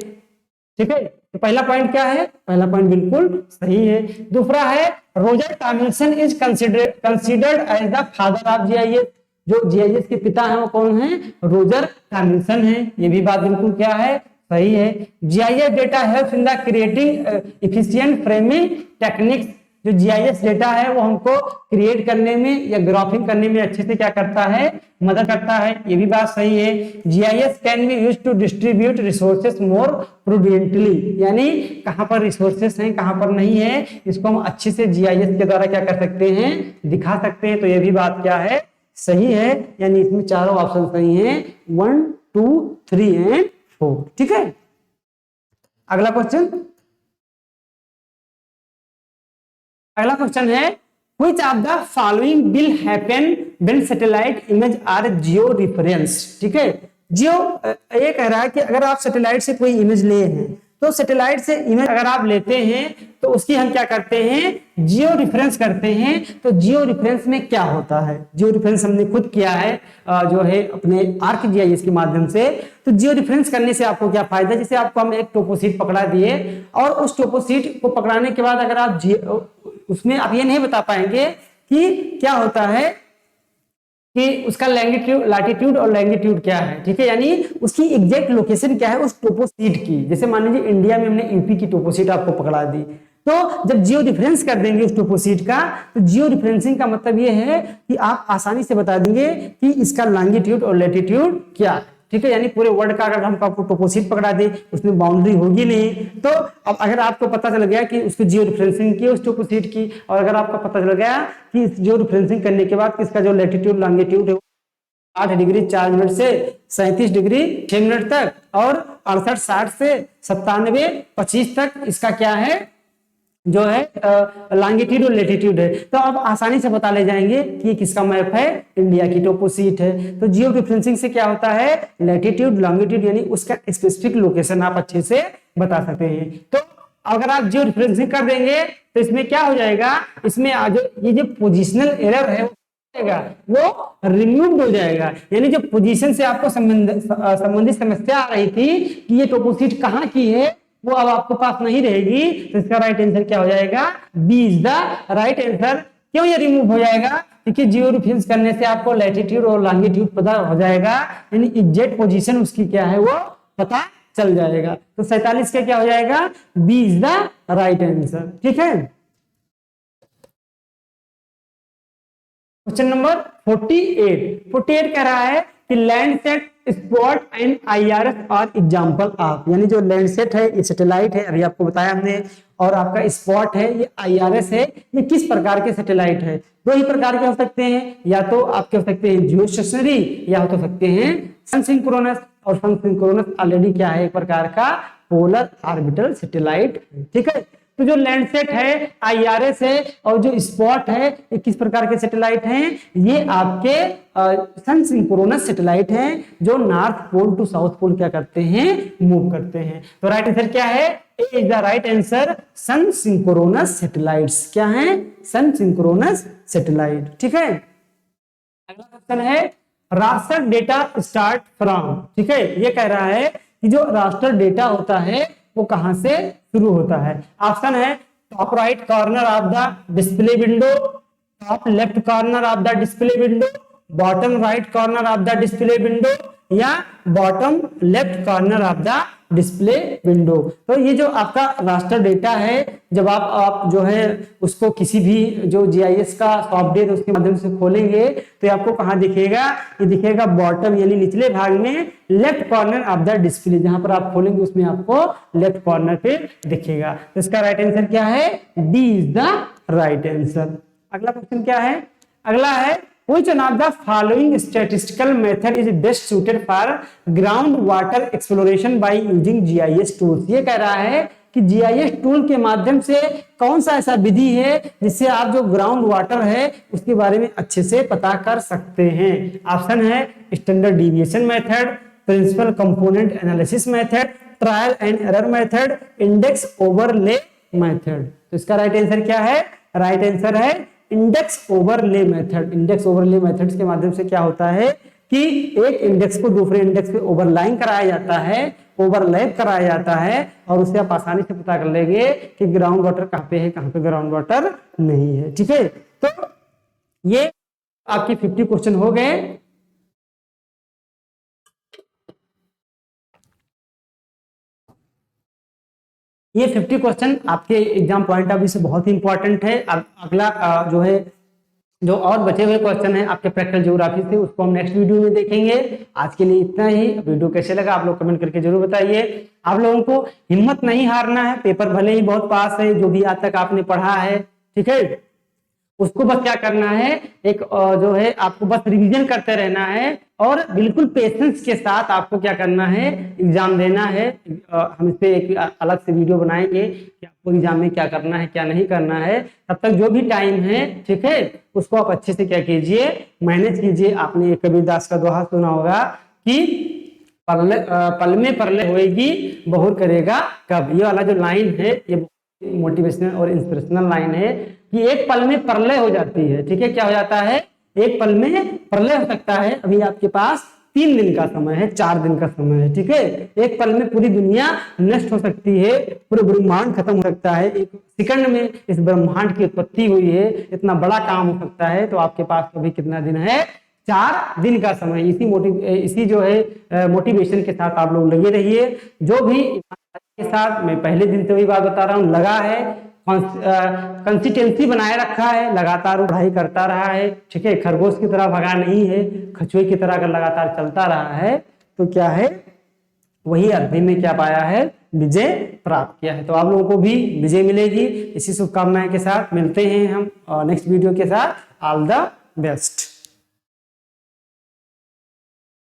ठीक है। तो पहला पॉइंट क्या है, पहला पॉइंट बिल्कुल सही है। दूसरा है Roger Tomlinson is considered as the father of GIS। जो GIS के पिता हैं वो कौन है, रोजर टॉमलिंसन है। ये भी बात बिल्कुल क्या है, सही है। GIS data helps in the creating efficient framing techniques. जो GIS डेटा है वो हमको क्रिएट करने में या ग्राफिंग करने में अच्छे से क्या करता है, मदद करता है। ये भी बात सही है। GIS can be used to distribute resources more prudently, यानी कहां पर रिसोर्सेस हैं कहां पर नहीं है, इसको हम अच्छे से GIS के द्वारा क्या कर सकते हैं, दिखा सकते हैं। तो ये भी बात क्या है, सही है। यानी इसमें चारों ऑप्शन सही हैं, 1, 2, 3 एंड 4, ठीक है। अगला क्वेश्चन, अगला क्वेश्चन है which of the following will happen when satellite image are geo reference। ठीक है, जियो ये कह रहा है कि अगर आप सैटेलाइट से कोई इमेज ले हैं, तो सैटेलाइट से इमेज अगर आप लेते हैं तो उसकी हम क्या करते हैं, जियो रिफरेंस करते हैं। तो जियो रिफरेंस में क्या होता है, जियो रिफरेंस हमने खुद किया है जो है अपने ArcGIS के माध्यम से। तो जियो रिफरेंस करने से आपको क्या फायदा, जैसे आपको हम एक टोपोशीट पकड़ा दिए और उस टोपोशीट को पकड़ाने के बाद अगर आप उसमें आप ये नहीं बता पाएंगे कि क्या होता है कि उसका लैंगिट्यूड, लैटिट्यूड और लैंगिट्यूड क्या है, ठीक है, यानी उसकी एग्जैक्ट लोकेशन क्या है उस टोपोशीट की। जैसे मान लीजिए इंडिया में हमने यूपी की टोपोशीट आपको पकड़ा दी, तो जब जियो डिफरेंस कर देंगे उस टोपोशीट का, तो जियो डिफरेंसिंग का मतलब ये है कि आप आसानी से बता देंगे कि इसका लैंगिट्यूड और लैटिट्यूड क्या है, ठीक है। यानी पूरे वर्ल्ड का अगर हम आपको टोपोशीट पकड़ा दे, उसमें बाउंड्री होगी नहीं, तो अब अगर आपको पता चल गया कि उसकी जियो डिफरेंसिंग की उस टोपोशीट की, और अगर आपको पता चल गया कि जियो डिफरेंसिंग करने के बाद इसका जो लैटिट्यूड लॉन्गिट्यूड है 8 डिग्री 4 मिनट से 37 डिग्री 6 मिनट तक, और 68 60 से 97 25 तक इसका क्या है, जो है लॉन्गिट्यूड और लैटिट्यूड है, तो आप आसानी से पता ले जाएंगे कि ये किसका मैप है, इंडिया की टोपोशीट है। तो जियो डिफरेंसिंग से क्या होता है, लैटिट्यूड लॉन्गिट्यूड यानी उसका स्पेसिफिक लोकेशन आप अच्छे से बता सकते हैं। तो अगर आप जियो डिफरेंसिंग कर देंगे तो इसमें क्या हो जाएगा, इसमें ये जो पोजिशनल एरर है वो रिमूव हो जाएगा। यानी जो पोजीशन से आपको संबंधित समस्या आ रही थी कि ये टोपोशीट कहाँ की है, वो अब आपको पास नहीं रहेगी। तो इसका राइट आंसर क्या हो जाएगा, B is the right answer. क्यों ये रिमूव हो जाएगा, क्योंकि जियो रिफरेंस करने से आपको लैटिट्यूड और लॉन्गिट्यूड पता हो जाएगा, यानी एग्जैक्ट पोजीशन उसकी क्या है वो पता चल जाएगा। तो 47 का क्या हो जाएगा, B is the right answer, ठीक है। क्वेश्चन नंबर 48 कह रहा है कि लैंडसेट, स्पॉट एंड IRS और एग्जांपल ऑफ। यानी जो लैंडसेट है ये सैटेलाइट है, अभी आपको बताया हमने, और आपका स्पॉट है ये IRS है। ये किस प्रकार के सैटेलाइट है, दो ही प्रकार के हो सकते हैं, या तो आपके हो सकते हैं जियो स्टेशनरी या हो सकते हैं सन सिंक्रोनस। और सन सिंक्रोनस ऑलरेडी क्या है, एक प्रकार का पोलर ऑर्बिटल सैटेलाइट, ठीक है। तो जो लैंडसेट है IRS है, और जो स्पॉट है ये किस प्रकार के सैटेलाइट हैं, ये आपके सन सिंक्रोनस सैटेलाइट हैं, जो north pole to south pole क्या करते हैं, मूव करते हैं। तो राइट आंसर क्या है, A is the right answer, sun synchronous satellites. क्या है, सन सिंक्रोनस सैटेलाइट, ठीक है। अगला क्वेश्चन है रास्टर डेटा स्टार्ट फ्रॉम। ठीक है, ये कह रहा है कि जो रास्टर डेटा होता है वो कहां से शुरू होता है। ऑप्शन है top right corner of the display window, top left corner of the display window, bottom right corner of the display window या bottom left corner of the display window. तो ये जो आपका रास्टर डेटा है, जब आप जो है उसको किसी भी जो जीआईएस का सॉफ्टवेयर उसके माध्यम से खोलेंगे तो आपको कहां दिखेगा, ये दिखेगा बॉटम यानी निचले भाग में left corner of the display. जहां पर आप खोलेंगे उसमें आपको लेफ्ट कॉर्नर पे दिखेगा। तो इसका राइट आंसर क्या है, D is the right answer. अगला क्वेश्चन क्या है, अगला है which one of the following statistical method is best suited for ground water exploration by using GIS tools। ये कह रहा है कि GIS टूल के माध्यम से कौन सा ऐसा विधि है जिससे आप जो ग्राउंड वाटर है उसके बारे में अच्छे से पता कर सकते हैं। ऑप्शन है standard deviation method, principal component analysis method, trial and error method, index overlay method. तो इसका राइट आंसर क्या है, राइट आंसर है index overlay method. Index overlay methods के माध्यम से क्या होता है कि एक इंडेक्स को दूसरे इंडेक्स पे ओवरलाइन कराया जाता है, ओवरलैप कराया जाता है और उससे आप आसानी से पता कर लेंगे कि ग्राउंड वाटर कहां पे है, कहां पे ग्राउंड वाटर नहीं है। ठीक है, तो ये आपके 50 क्वेश्चन हो गए। ये 50 क्वेश्चन आपके एग्जाम पॉइंट ऑफ व्यू से बहुत ही इंपॉर्टेंट है। अब अगला जो है जो और बचे हुए क्वेश्चन है आपके प्रैक्टिकल ज्योग्राफी से, उसको हम नेक्स्ट वीडियो में देखेंगे। आज के लिए इतना ही। वीडियो कैसे लगा आप लोग कमेंट करके जरूर बताइए। आप लोगों को हिम्मत नहीं हारना है, पेपर भले ही बहुत पास है, जो भी आज तक आपने पढ़ा है, ठीक है, उसको बस क्या करना है, एक जो है आपको बस रिवीजन करते रहना है और बिल्कुल पेशेंस के साथ आपको क्या करना है, एग्जाम देना है। हम इस पे एक अलग से वीडियो बनाएंगे कि आपको एग्जाम में क्या करना है क्या नहीं करना है। तब तक जो भी टाइम है, ठीक है, उसको आप अच्छे से क्या कीजिए, मैनेज कीजिए। आपने कबीरदास का दोहा सुना होगा कि पल में परले होएगी बहुर करेगा कब। ये वाला जो लाइन है ये मोटिवेशनल और इंस्पिरेशनल लाइन है कि एक पल में प्रलय हो जाती है। ठीक है, क्या हो जाता है, एक पल में प्रलय हो सकता है। अभी आपके पास 3 दिन का समय है, 4 दिन का समय है, ठीक है, एक पल में पूरी दुनिया नष्ट हो सकती है, पूरा ब्रह्मांड खत्म हो सकता है। एक सेकंड में इस ब्रह्मांड की उत्पत्ति हुई है, इतना बड़ा काम हो सकता है। तो आपके पास अभी कितना दिन है, 4 दिन का समय। इसी जो है मोटिवेशन के साथ आप लोग लगे रहिए। जो भी के साथ मैं पहले दिन से वही बात बता रहा हूँ, लगा है, कंसिस्टेंसी बनाए रखा है, लगातार पढ़ाई करता रहा है, ठीक है, खरगोश की तरह भगा नहीं है, कछुए की तरह अगर लगातार चलता रहा है तो क्या है, वही अंतिम में क्या पाया है, विजय प्राप्त किया है। तो आप लोगों को भी विजय मिलेगी। इसी शुभकामनाएं के साथ मिलते हैं हम नेक्स्ट वीडियो के साथ। All the best.